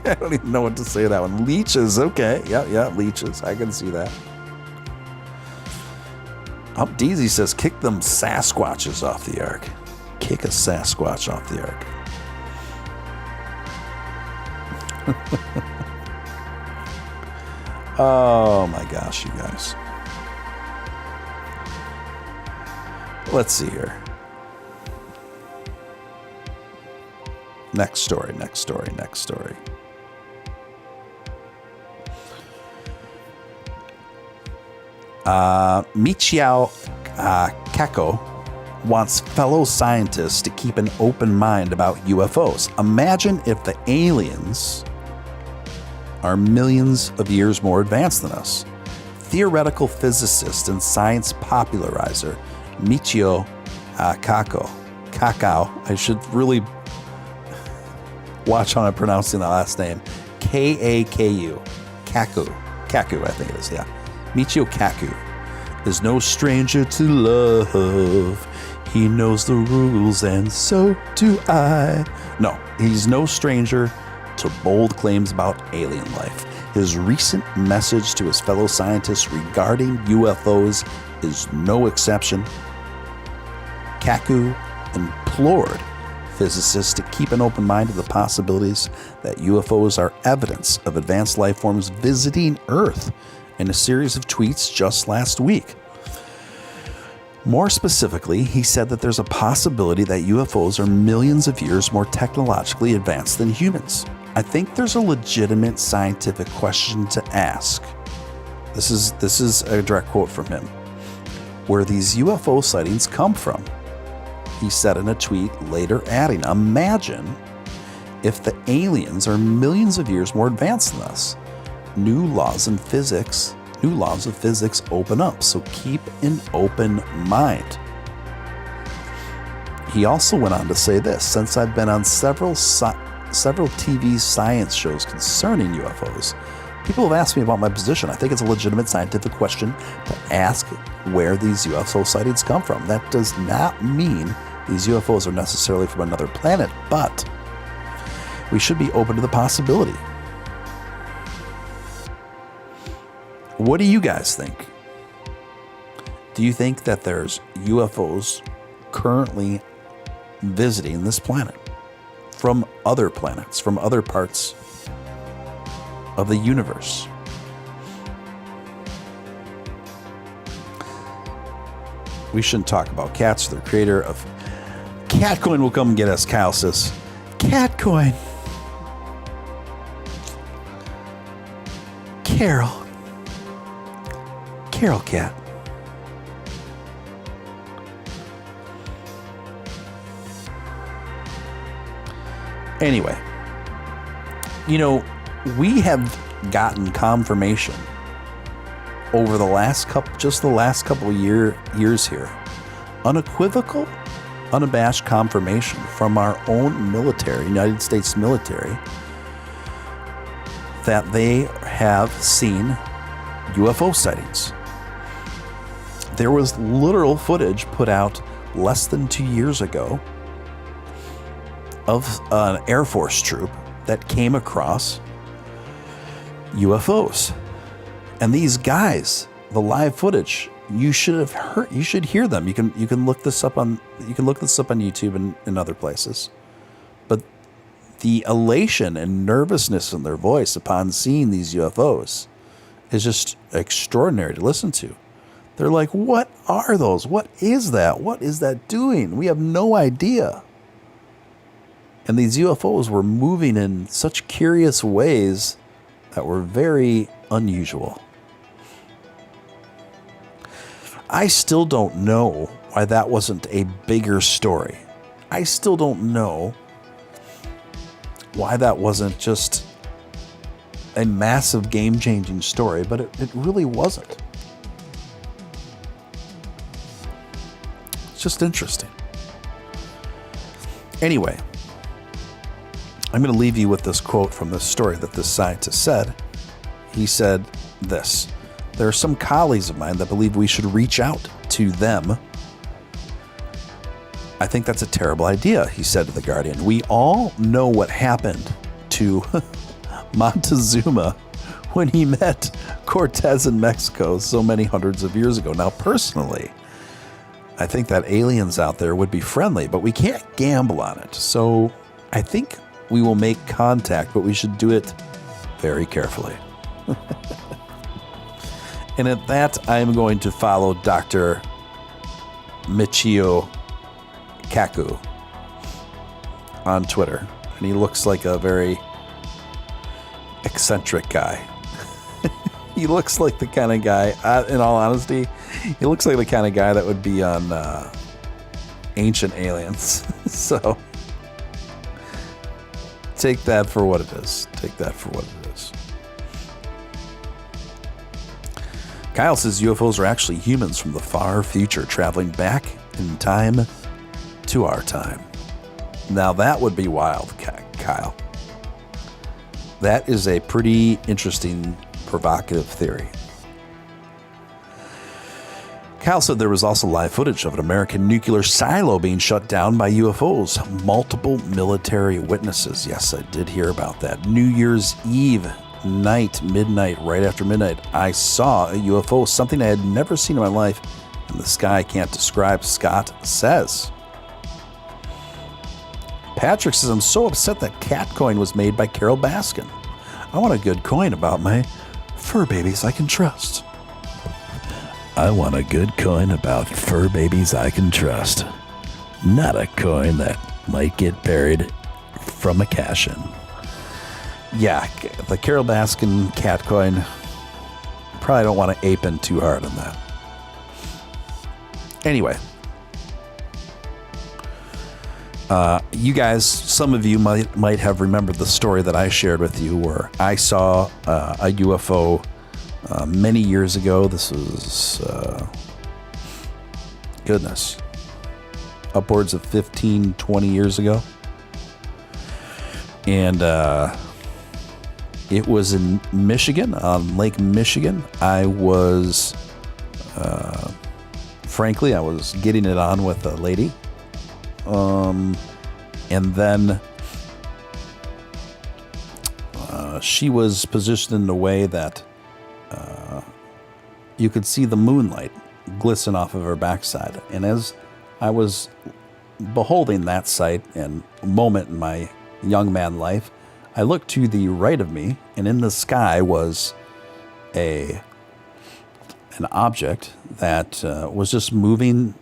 I don't even know what to say to that one. Leeches, okay. Yeah, leeches. I can see that. Up Deezy says, kick them Sasquatches off the ark. Kick a Sasquatch off the ark. Oh my gosh, you guys. Let's see here. Next story. Michio Kako wants fellow scientists to keep an open mind about UFOs. Imagine if the aliens are millions of years more advanced than us. Theoretical physicist and science popularizer Michio Kaku. I should really watch how I'm pronouncing the last name. Kaku. Kaku, I think it is, yeah. Michio Kaku is no stranger to love. He knows the rules, and so do I. No, he's no stranger to bold claims about alien life. His recent message to his fellow scientists regarding UFOs is no exception. Kaku implored physicists to keep an open mind to the possibilities that UFOs are evidence of advanced life forms visiting Earth in a series of tweets just last week. More specifically, he said that there's a possibility that UFOs are millions of years more technologically advanced than humans. I think there's a legitimate scientific question to ask. This is a direct quote from him. Where these UFO sightings come from. He said in a tweet later adding, imagine if the aliens are millions of years more advanced than us. New laws of physics open up, so keep an open mind. He also went on to say this, since I've been on several TV science shows concerning UFOs, people have asked me about my position. I think it's a legitimate scientific question to ask where these UFO sightings come from. That does not mean these UFOs are necessarily from another planet, but we should be open to the possibility. What do you guys think? Do you think that there's UFOs currently visiting this planet from other planets, from other parts of the universe? We shouldn't talk about cats. The creator of Catcoin will come and get us, Kyle says. Catcoin. Carol cat. Anyway, we have gotten confirmation over the last couple years here, unequivocal, unabashed confirmation from our own military, United States military, that they have seen UFO sightings. There was literal footage put out less than 2 years ago of an Air Force troop that came across UFOs. And these guys, the live footage, you should hear them. You can look this up on YouTube and other places. But the elation and nervousness in their voice upon seeing these UFOs is just extraordinary to listen to. They're like, what are those? What is that? What is that doing? We have no idea. And these UFOs were moving in such curious ways that were very unusual. I still don't know why that wasn't a bigger story. I still don't know why that wasn't just a massive game-changing story, but it really wasn't. It's just interesting. Anyway, I'm going to leave you with this quote from this story that this scientist said. He said this: there are some colleagues of mine that believe we should reach out to them. I think that's a terrible idea, he said to The Guardian. We all know what happened to Montezuma when he met Cortez in Mexico so many hundreds of years ago. Now, personally, I think that aliens out there would be friendly, but we can't gamble on it. So I think we will make contact, but we should do it very carefully. And at that, I'm going to follow Dr. Michio Kaku on Twitter. And he looks like a very eccentric guy. He looks like the kind of guy, in all honesty, he looks like the kind of guy that would be on Ancient Aliens. So take that for what it is. Take that for what it is. Kyle says UFOs are actually humans from the far future traveling back in time to our time. Now that would be wild, Kyle. That is a pretty interesting, provocative theory. Kyle said there was also live footage of an American nuclear silo being shut down by UFOs. Multiple military witnesses. Yes, I did hear about that. New Year's Eve night, midnight, right after midnight, I saw a UFO, something I had never seen in my life, and the sky I can't describe, Scott says. Patrick says, I'm so upset that Catcoin was made by Carol Baskin. I want a good coin about my fur babies I can trust. I want a good coin about fur babies I can trust. Not a coin that might get buried from a cash-in. Yeah, the Carol Baskin cat coin. Probably don't want to ape in too hard on that. Anyway, you guys, some of you might have remembered the story that I shared with you where I saw a UFO many years ago. This was, goodness, upwards of 15, 20 years ago. And it was in Michigan, on Lake Michigan. I was, frankly, I was getting it on with a lady. And then she was positioned in a way that you could see the moonlight glisten off of her backside. And as I was beholding that sight and moment in my young man life, I looked to the right of me, and in the sky was an object that was just moving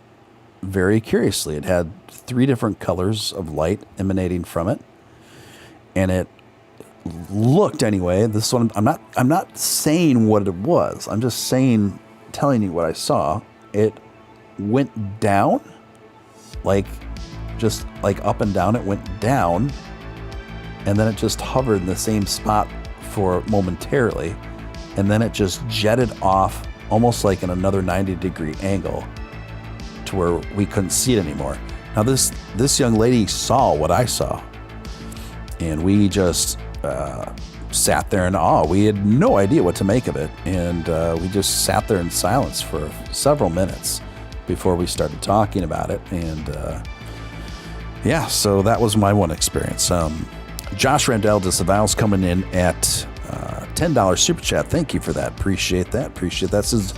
very curiously. It had 3 different colors of light emanating from it, and it looked, anyway, this one, I'm not saying what it was. I'm just telling you what I saw. It went down, just up and down. It went down, and then it just hovered in the same spot for momentarily, and then it just jetted off almost like in another 90-degree angle to where we couldn't see it anymore. Now this young lady saw what I saw, and we just sat there in awe. We had no idea what to make of it, and we just sat there in silence for several minutes before we started talking about it. And yeah, so that was my one experience. Josh Randell disavows coming in at $10 super chat. Thank you for that. Appreciate that. This is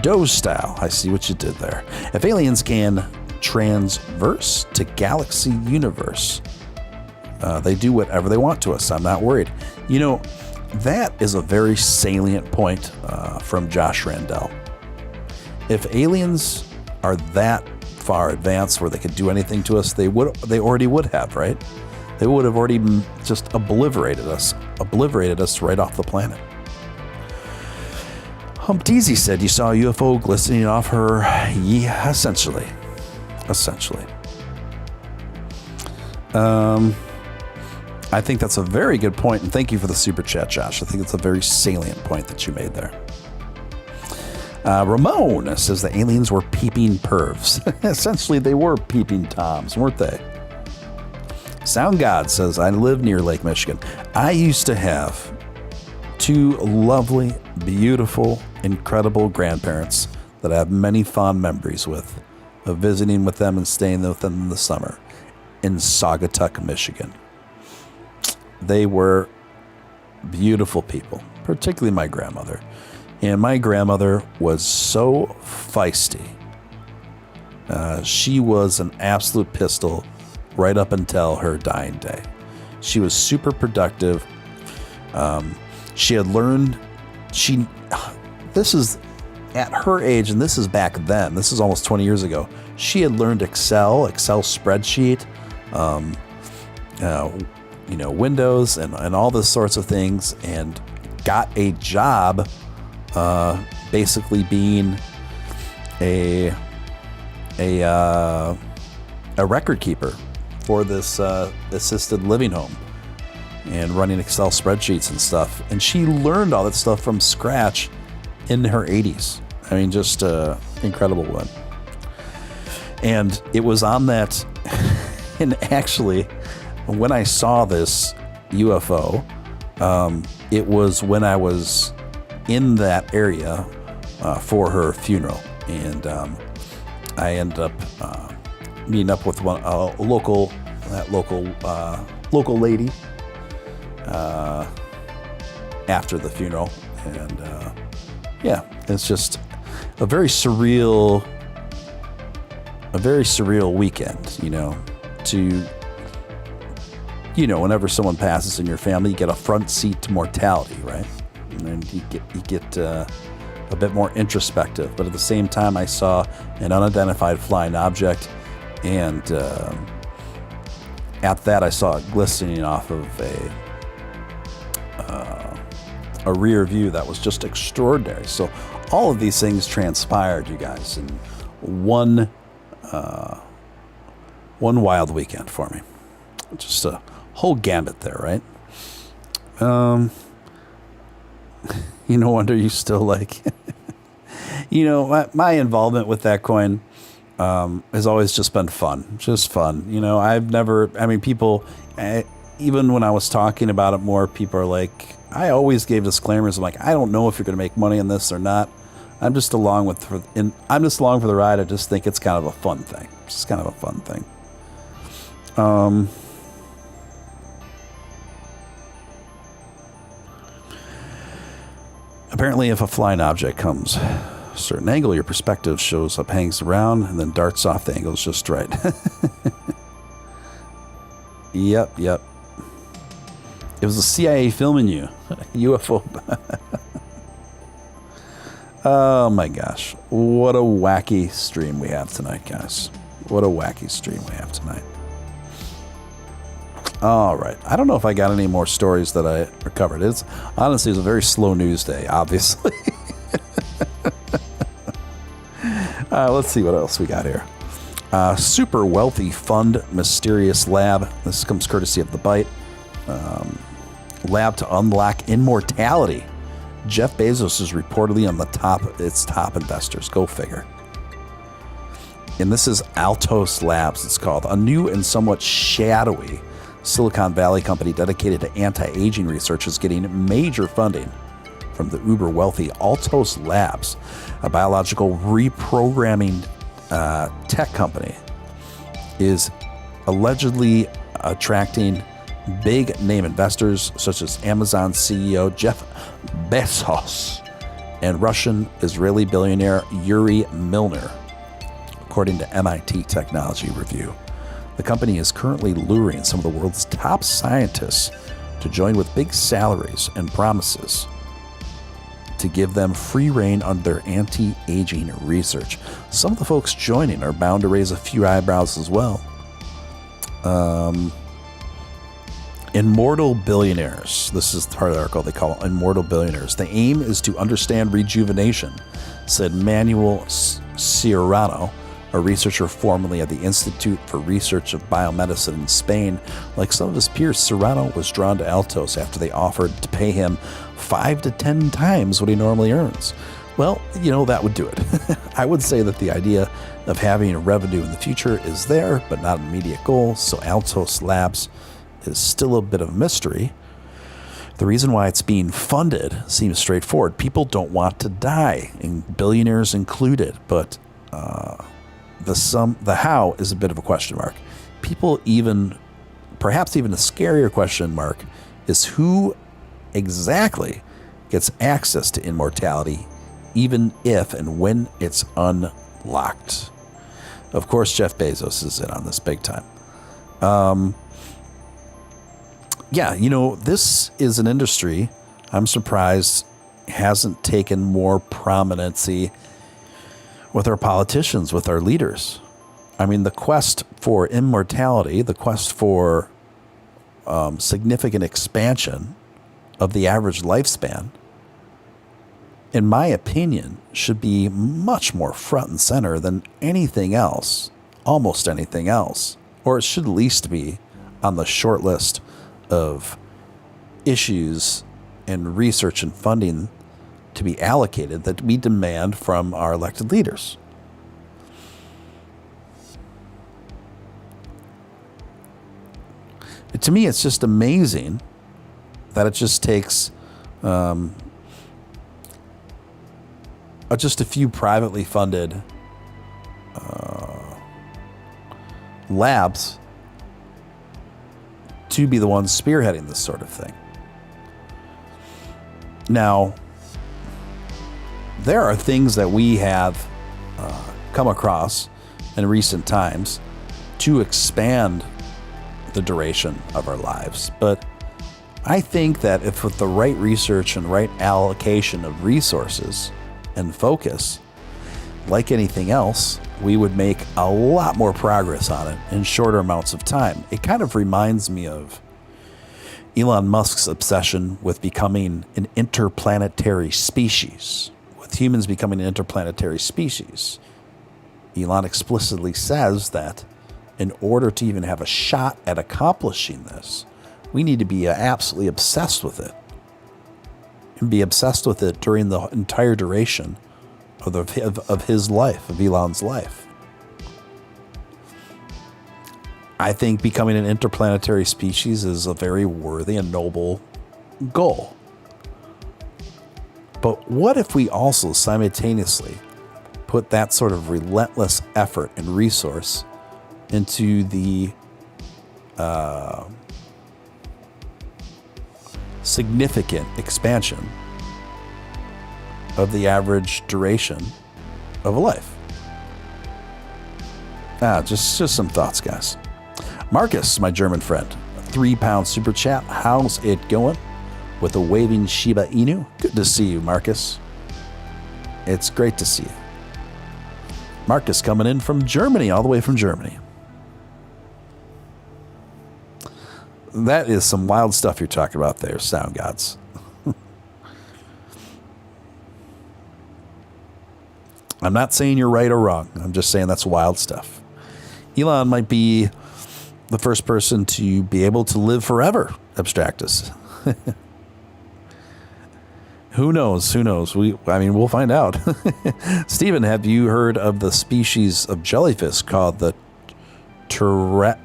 Doge style. I see what you did there. If aliens can transverse to galaxy universe, they do whatever they want to us. I'm not worried. You know, that is a very salient point from Josh Randell. If aliens are that far advanced where they could do anything to us, they already would have, right? They would have already just obliterated us right off the planet. Humpteezy said you saw a UFO glistening off her. Yeah, essentially. I think that's a very good point, and thank you for the super chat, Josh. I think it's a very salient point that you made there. Ramon says the aliens were peeping pervs. Essentially, they were peeping toms, weren't they? Sound God says, I live near Lake Michigan. I used to have 2 lovely, beautiful, incredible grandparents that I have many fond memories with, of visiting with them and staying with them in the summer in Saugatuck, Michigan. They were beautiful people, particularly my grandmother. And my grandmother was so feisty. She was an absolute pistol right up until her dying day. She was super productive. She had learned, this is at her age, and this is back then, this is almost 20 years ago. She had learned Excel spreadsheet, Windows and all those sorts of things, and got a job basically being a record keeper for this assisted living home and running Excel spreadsheets and stuff. And she learned all that stuff from scratch in her 80s. I mean, just incredible one. And it was on that, and actually, when I saw this UFO, it was when I was in that area for her funeral. And I ended up meeting up with a local lady after the funeral, and yeah, it's just a very surreal weekend, whenever someone passes in your family, you get a front seat to mortality, right? And then you get a bit more introspective. But at the same time, I saw an unidentified flying object, and at that, I saw it glistening off of a rear view that was just extraordinary. So all of these things transpired, you guys, in one wild weekend for me. Just a whole gambit there, right? No wonder you still like, my involvement with that coin has always just been fun. Just fun. People, even when I was talking about it more, people are like, I always gave disclaimers. I'm like, I don't know if you're going to make money on this or not. I'm just along for the ride. I just think it's kind of a fun thing. It's kind of a fun thing. Apparently, if a flying object comes a certain angle, your perspective shows up, hangs around, and then darts off. The angle's just right. Yep. It was the CIA filming you. UFO. Oh my gosh. What a wacky stream we have tonight, guys. What a wacky stream we have tonight. All right. I don't know if I got any more stories that I recovered. Honestly, it was a very slow news day, obviously. Let's see what else we got here. Super wealthy fund mysterious lab. This comes courtesy of The Byte. Lab to unlock immortality. Jeff Bezos is reportedly on its top investors. Go figure. And this is Altos Labs, it's called. A new and somewhat shadowy Silicon Valley company dedicated to anti-aging research is getting major funding from the uber wealthy Altos Labs, a biological reprogramming tech company, is allegedly attracting big name investors such as Amazon CEO Jeff Bezos and Russian Israeli billionaire Yuri Milner, according to MIT Technology Review. The company is currently luring some of the world's top scientists to join with big salaries and promises to give them free rein on their anti-aging research. Some of the folks joining are bound to raise a few eyebrows as well. Immortal billionaires. This is part of the article they call Immortal Billionaires. The aim is to understand rejuvenation, said Manuel Ciarano, a researcher formerly at the Institute for Research of Biomedicine in Spain. Like some of his peers, Serrano was drawn to Altos after they offered to pay him 5 to 10 times what he normally earns. Well, that would do it. I would say that the idea of having a revenue in the future is there, but not an immediate goal. So Altos Labs is still a bit of a mystery. The reason why it's being funded seems straightforward. People don't want to die, and billionaires included, but the how is a bit of a question mark. Perhaps even a scarier question mark is who exactly gets access to immortality, even if and when it's unlocked. Of course, Jeff Bezos is in on this big time. This is an industry I'm surprised hasn't taken more prominency with our politicians, with our leaders. I mean, the quest for immortality, the quest for significant expansion of the average lifespan, in my opinion, should be much more front and center than anything else, almost anything else. Or it should at least be on the short list of issues and research and funding to be allocated that we demand from our elected leaders. To me, it's just amazing that it just takes just a few privately funded labs to be the ones spearheading this sort of thing. Now, there are things that we have come across in recent times to expand the duration of our lives. But I think that if with the right research and right allocation of resources and focus, like anything else, we would make a lot more progress on it in shorter amounts of time. It kind of reminds me of Elon Musk's obsession with becoming an interplanetary species, with humans becoming an interplanetary species. Elon explicitly says that in order to even have a shot at accomplishing this, we need to be absolutely obsessed with it. And be obsessed with it during the entire duration of his life, of Elon's life. I think becoming an interplanetary species is a very worthy and noble goal. But what if we also simultaneously put that sort of relentless effort and resource into the significant expansion of the average duration of a life? Just some thoughts, guys. Marcus, my German friend, a £3 super chat. How's it going with a waving Shiba Inu? Good to see you, Marcus. It's great to see you. Marcus coming in from Germany, all the way from Germany. That is some wild stuff you're talking about there, sound gods. I'm not saying you're right or wrong. I'm just saying that's wild stuff. Elon might be the first person to be able to live forever, Abstractus. Who knows? Who knows? We'll find out. Stephen, have you heard of the species of jellyfish called the Turritopus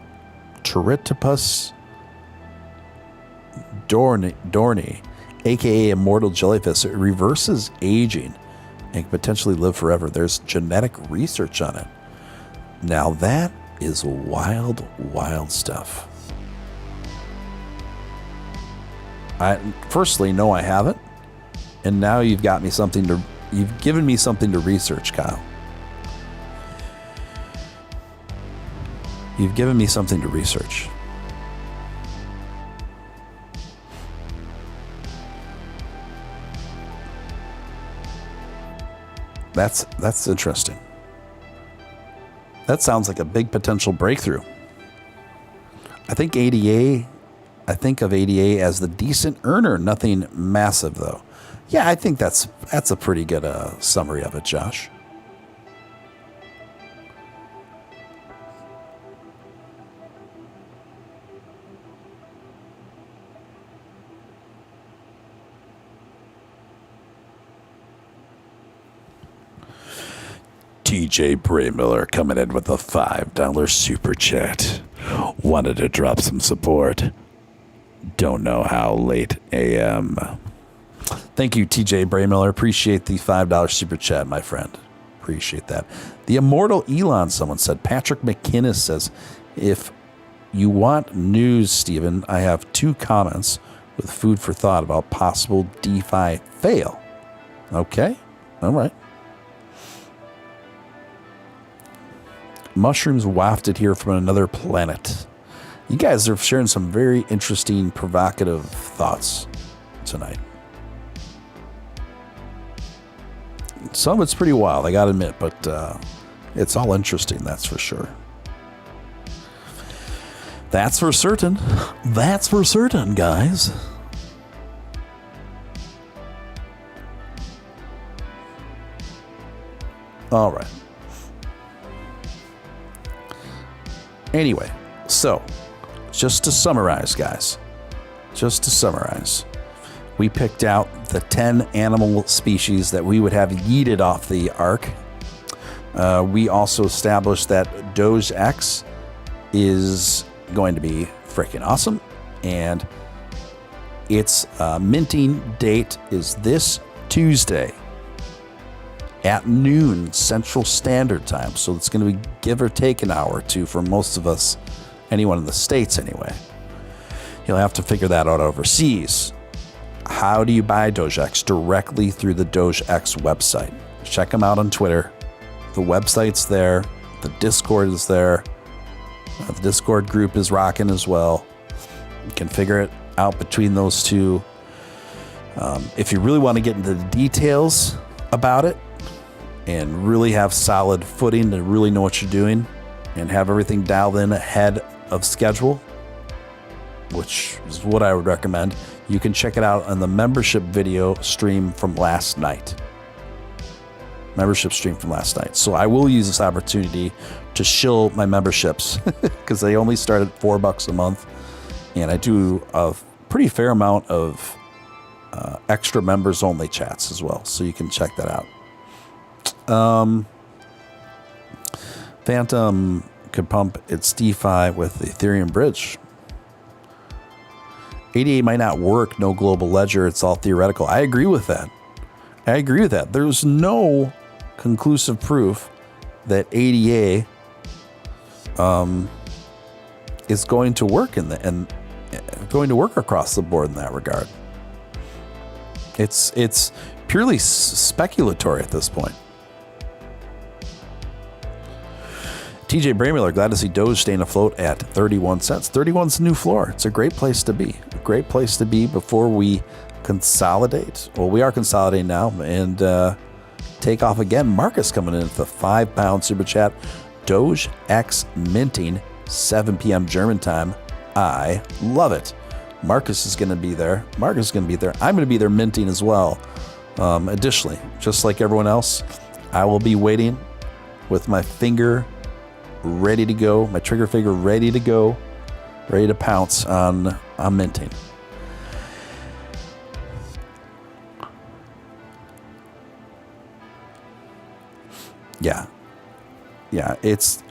dorni, aka immortal jellyfish? It reverses aging and can potentially live forever. There's genetic research on it. Now that is wild, wild stuff. Firstly, no, I haven't. And now you've given me something to research, Kyle. You've given me something to research. That's interesting. That sounds like a big potential breakthrough. I think of ADA as the decent earner, nothing massive though. Yeah, I think that's a pretty good summary of it, Josh. TJ Braymiller coming in with a $5 super chat. Wanted to drop some support. Don't know how late AM. Thank you, TJ Braymiller. Appreciate the $5 super chat, my friend. Appreciate that. The immortal Elon, someone said. Patrick McKinnis says, if you want news, Stephen, I have 2 comments with food for thought about possible DeFi fail. Okay. All right. Mushrooms wafted here from another planet. You guys are sharing some very interesting, provocative thoughts tonight. Some of it's pretty wild, I gotta admit, but it's all interesting, that's for sure. That's for certain. That's for certain, guys. All right. Anyway, so just to summarize, guys, we picked out the 10 animal species that we would have yeeted off the ark. We also established that DogeX is going to be freaking awesome, and its minting date is this Tuesday at noon Central Standard Time. So it's going to be give or take an hour or two for most of us, anyone in the States anyway. You'll have to figure that out overseas. How do you buy DogeX? Directly through the DogeX website. Check them out on Twitter. The website's there. The Discord is there. The Discord group is rocking as well. You can figure it out between those two. If you really want to get into the details about it and really have solid footing to really know what you're doing and have everything dialed in ahead of schedule, which is what I would recommend, you can check it out on the membership video stream from last night. So I will use this opportunity to shill my memberships because they only start at $4 a month. And I do a pretty fair amount of extra members only chats as well. So you can check that out. Phantom could pump its DeFi with the Ethereum bridge. ADA might not work. No global ledger. It's all theoretical. I agree with that. There's no conclusive proof that ADA is going to work and going to work across the board in that regard. It's purely speculatory at this point. TJ Bramiller, glad to see Doge staying afloat at 31 cents. 31's the new floor. It's a great place to be. Before we consolidate. Well, we are consolidating now and take off again. Marcus coming in with the £5 super chat. DogeX minting, 7 p.m. German time. I love it. Marcus is going to be there. I'm going to be there minting as well. Additionally, just like everyone else, I will be waiting with my finger ready to go, my trigger finger ready to go, ready to pounce on minting. Yeah,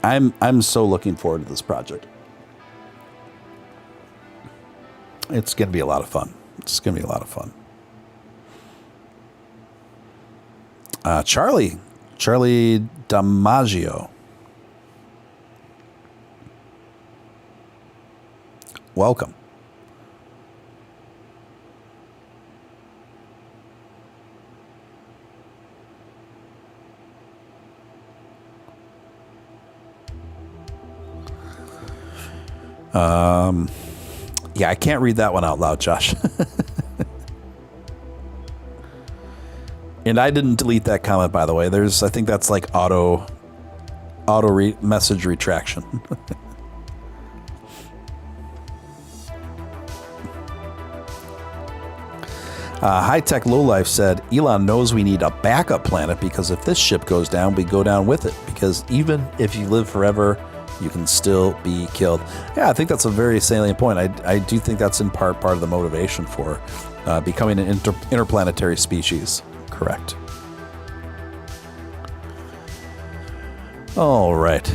I'm so looking forward to this project. It's going to be a lot of fun. Charlie Damaggio. Welcome. Yeah, I can't read that one out loud, Josh. And I didn't delete that comment, by the way. I think that's like auto message retraction. High Tech Lowlife said, Elon knows we need a backup planet because if this ship goes down, we go down with it. Because even if you live forever, you can still be killed. Yeah, I think that's a very salient point. I do think that's in part of the motivation for becoming an interplanetary species. Correct. All right.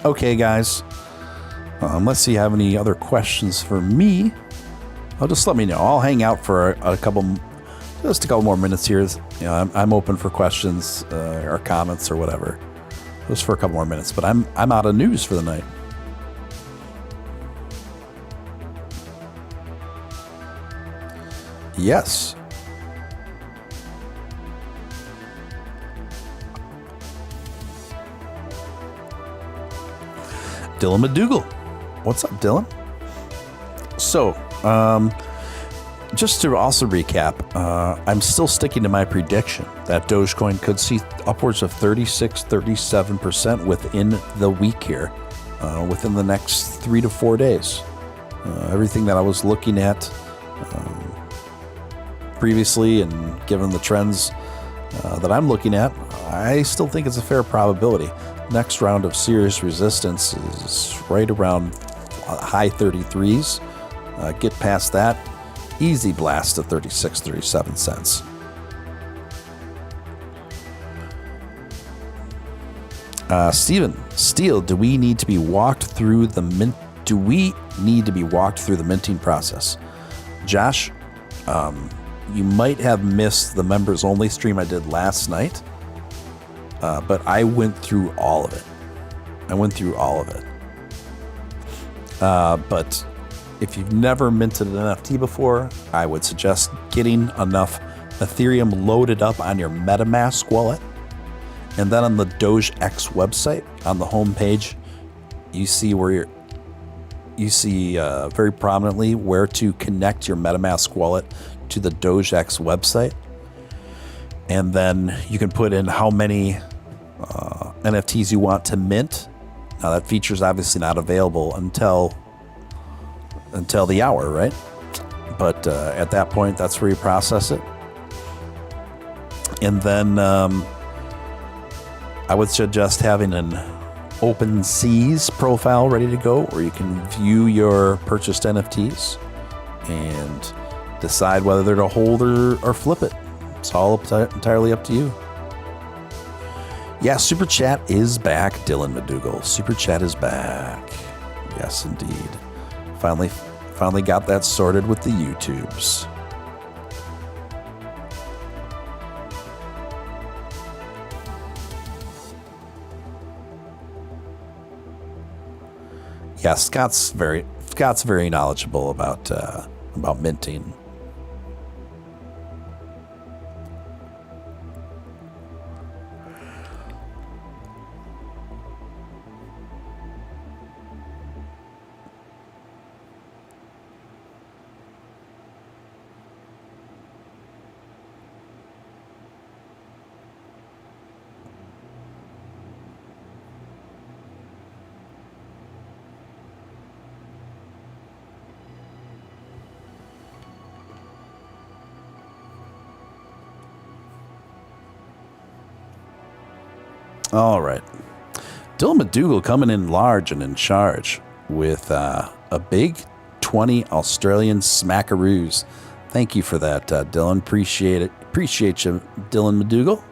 Okay, guys. Unless you have any other questions for me, just let me know. I'll hang out for a couple more minutes here. You know, I'm open for questions or comments or whatever, just for a couple more minutes. But I'm out of news for the night. Yes. Dylan McDougal. What's up, Dylan? So, just to also recap, I'm still sticking to my prediction that Dogecoin could see upwards of 36-37% within the week here, within the next 3 to 4 days. Everything that I was looking at previously and given the trends that I'm looking at, I still think it's a fair probability. Next round of serious resistance is right around high 33s. Get past that, easy blast to 36-37 cents. Steele, do we need to be walked through the minting process? Josh, you might have missed the members only stream I did last night, but I went through all of it. But if you've never minted an NFT before, I would suggest getting enough Ethereum loaded up on your MetaMask wallet. And then on the DogeX website, on the home page, you see very prominently where to connect your MetaMask wallet to the DogeX website. And then you can put in how many NFTs you want to mint. Now that feature is obviously not available until the hour, right? But at that point, that's where you process it. And then I would suggest having an OpenSeas profile ready to go, where you can view your purchased NFTs and decide whether they're to hold or flip it. It's all entirely up to you. Yeah, Super Chat is back, Dylan McDougall. Super Chat is back. Yes, indeed. Finally got that sorted with the YouTubes. Yeah, Scott's very knowledgeable about minting. All right. Dylan McDougall coming in large and in charge with a big 20 Australian smackaroos. Thank you for that, Dylan. Appreciate it. Appreciate you, Dylan McDougall.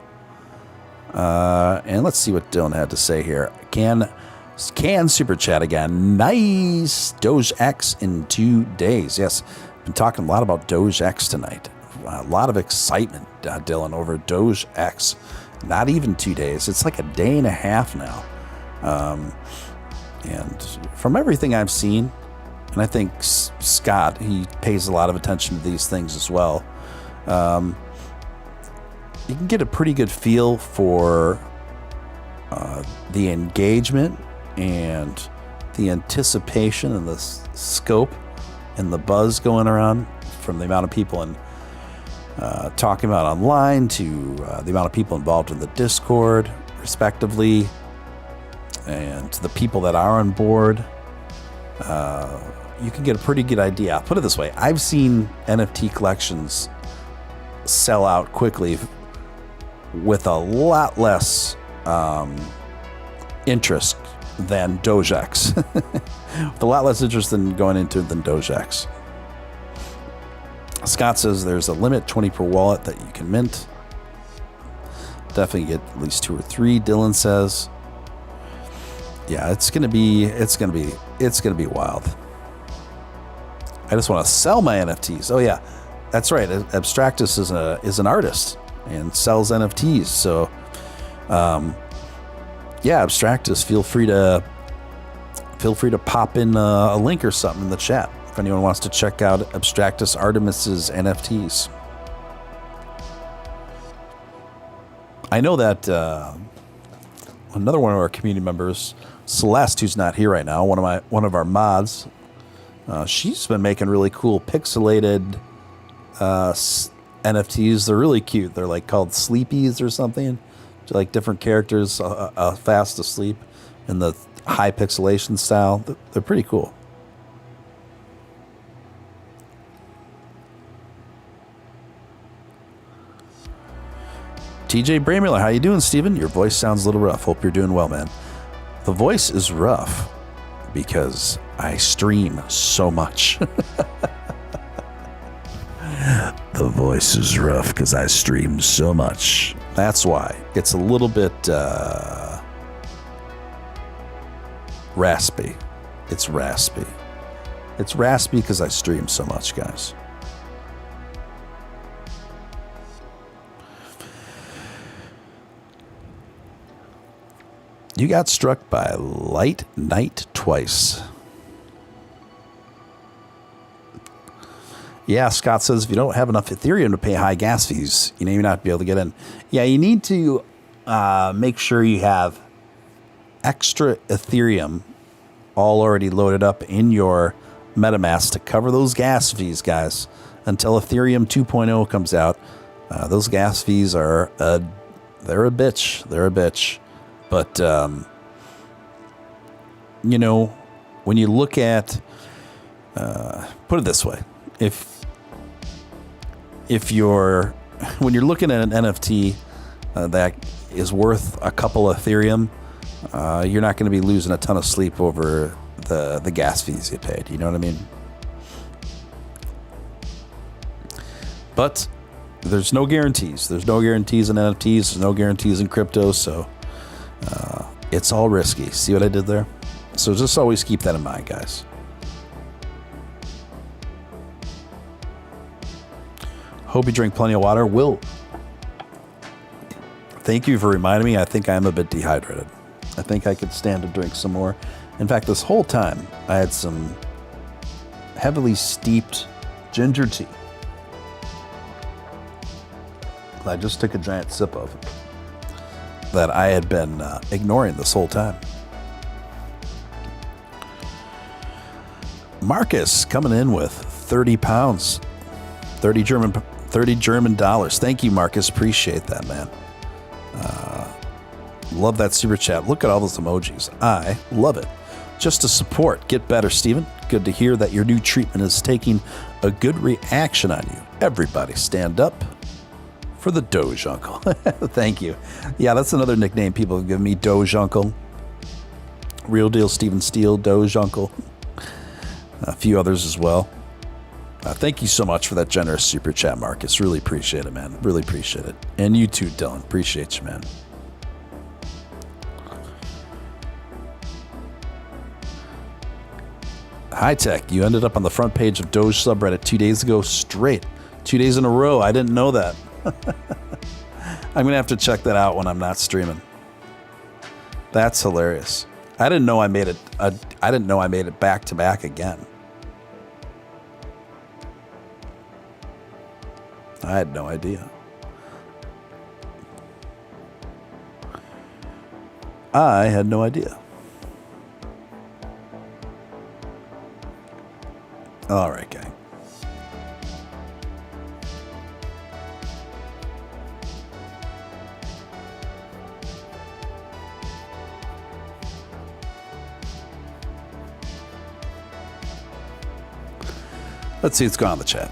And let's see what Dylan had to say here. Can Super Chat again. Nice. DogeX in 2 days. Yes, been talking a lot about DogeX tonight. A lot of excitement, Dylan, over DogeX. Not even 2 days. It's like a day and a half now. And from everything I've seen, and I think Scott, he pays a lot of attention to these things as well. You can get a pretty good feel for the engagement and the anticipation and the scope and the buzz going around from the amount of people and talking about online to the amount of people involved in the Discord, respectively, and to the people that are on board. You can get a pretty good idea. I'll put it this way. I've seen NFT collections sell out quickly with a lot less interest than DogeX. With a lot less interest than going into it than DogeX. Scott says there's a limit, 20 per wallet that you can mint. Definitely get at least 2 or 3. Dylan says, yeah, it's gonna be wild. I just want to sell my NFTs. Oh yeah, that's right. Abstractus is an artist and sells NFTs. So, yeah, Abstractus, feel free to pop in a link or something in the chat if anyone wants to check out Abstractus Artemis's NFTs. I know that another one of our community members, Celeste, who's not here right now, one of our mods, she's been making really cool pixelated NFTs. They're really cute. They're like called Sleepies or something. Like different characters fast asleep in the high pixelation style. They're pretty cool. TJ Bramiller, how you doing, Steven? Your voice sounds a little rough. Hope you're doing well, man. The voice is rough because I stream so much. The voice is rough because I stream so much. That's why. It's a little bit raspy. It's raspy. It's raspy because I stream so much, guys. You got struck by light night twice. Yeah, Scott says if you don't have enough Ethereum to pay high gas fees, you may not be able to get in. Yeah, you need to make sure you have extra Ethereum all already loaded up in your MetaMask to cover those gas fees, guys. Until Ethereum 2.0 comes out, those gas fees are they're a bitch. They're a bitch. But you know, when you look at, put it this way, when you're looking at an NFT that is worth a couple of Ethereum, you're not going to be losing a ton of sleep over the gas fees you paid. You know what I mean? But there's no guarantees. There's no guarantees in NFTs. There's no guarantees in crypto. So it's all risky. See what I did there? So just always keep that in mind, guys. Hope you drink plenty of water. Will, thank you for reminding me. I think I am a bit dehydrated. I think I could stand to drink some more. In fact, this whole time, I had some heavily steeped ginger tea I just took a giant sip of that I had been ignoring this whole time. Marcus coming in with 30 pounds, 30 German dollars. Thank you, Marcus. Appreciate that, man. Love that super chat. Look at all those emojis. I love it. Just to support. Get better, Steven. Good to hear that your new treatment is taking a good reaction on you. Everybody stand up for the Doge Uncle. Thank you. Yeah, that's another nickname people have given me, Doge Uncle. Real deal Steven Steele, Doge Uncle. A few others as well. Thank you so much for that generous super chat, Marcus. Really appreciate it, man. Really appreciate it. And you too, Dylan. Appreciate you, man. High Tech, you ended up on the front page of Doge subreddit 2 days ago straight. 2 days in a row. I didn't know that. I'm gonna have to check that out when I'm not streaming. That's hilarious. I didn't know I made it. I didn't know I made it back to back again. I had no idea. I had no idea. All right, gang. Let's see what's going on in the chat.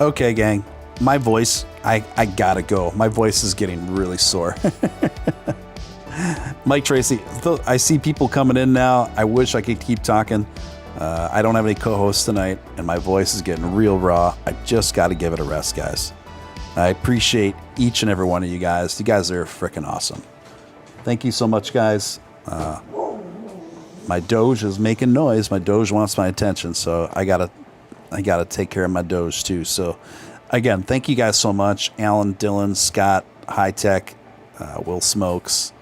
Okay, gang. My voice, I gotta go. My voice is getting really sore. Mike Tracy, I see people coming in now. I wish I could keep talking. I don't have any co-hosts tonight, and my voice is getting real raw. I just got to give it a rest, guys. I appreciate each and every one of you guys. You guys are freaking awesome. Thank you so much, guys. My Doge is making noise. My Doge wants my attention, so I gotta take care of my Doge too. So, again, thank you guys so much. Alan, Dylan, Scott, High Tech, Will Smokes,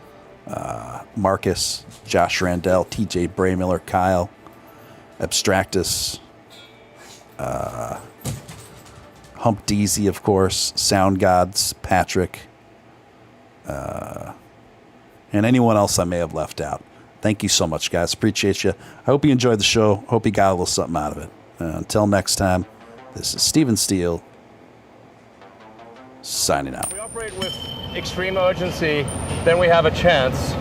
Marcus, Josh Randell, TJ Braymiller, Kyle, Abstractus, Hump Deezy, of course, Sound Gods, Patrick, and anyone else I may have left out. Thank you so much, guys. Appreciate you. I hope you enjoyed the show. Hope you got a little something out of it. Until next time, this is Steven Steele, signing out. If we operate with extreme urgency, then we have a chance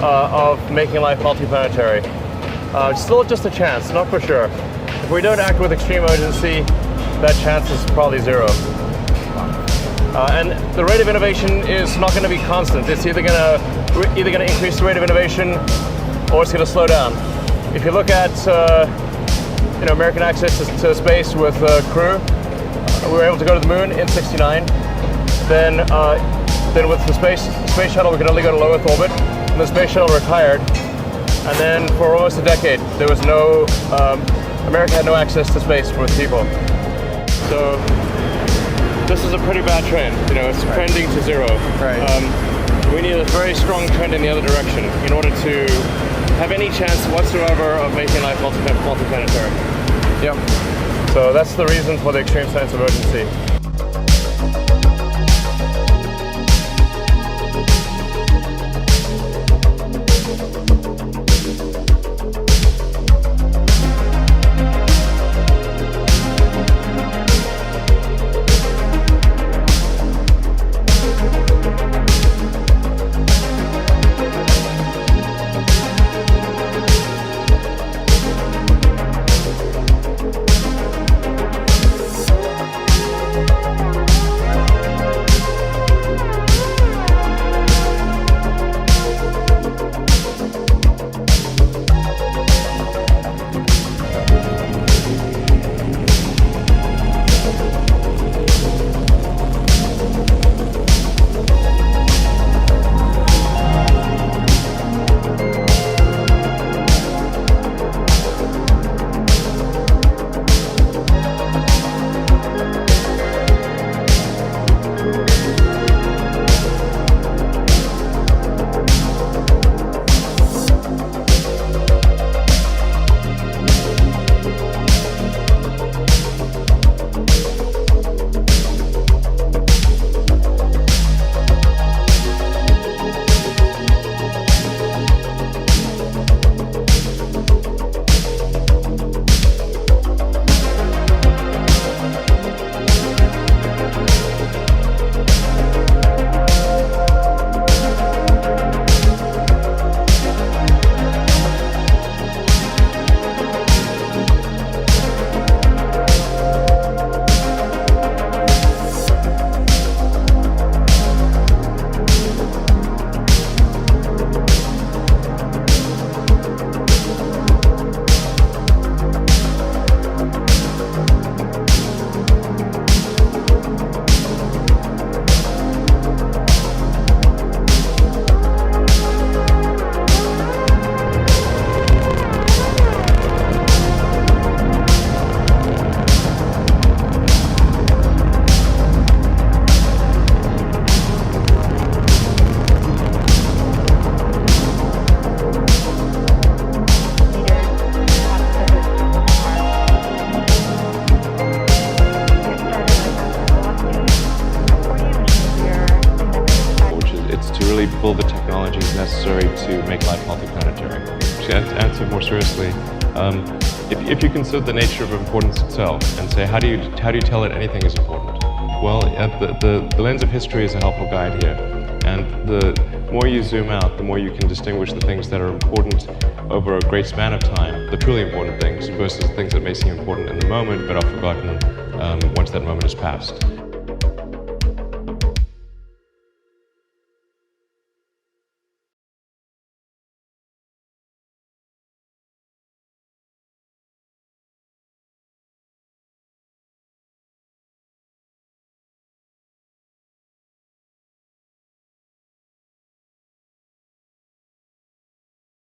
of making life multiplanetary. Still just a chance, not for sure. If we don't act with extreme urgency, that chance is probably zero. And the rate of innovation is not going to be constant. It's either going to increase the rate of innovation or it's going to slow down. If you look at American access to space with Crew, we were able to go to the moon in '69. Then with the space shuttle, we could only go to low Earth orbit. And the space shuttle retired. And then for almost a decade, there was America had no access to space for its people. So this is a pretty bad trend. It's trending to zero. Right. We need a very strong trend in the other direction in order to have any chance whatsoever of making life multiplanetary. Yep. So that's the reason for the extreme sense of urgency. build the technologies necessary to make life multiplanetary. To answer more seriously, if you consider the nature of importance itself and say, how do you tell that anything is important? Well, the lens of history is a helpful guide here. And the more you zoom out, the more you can distinguish the things that are important over a great span of time, the truly important things, versus the things that may seem important in the moment but are forgotten once that moment has passed.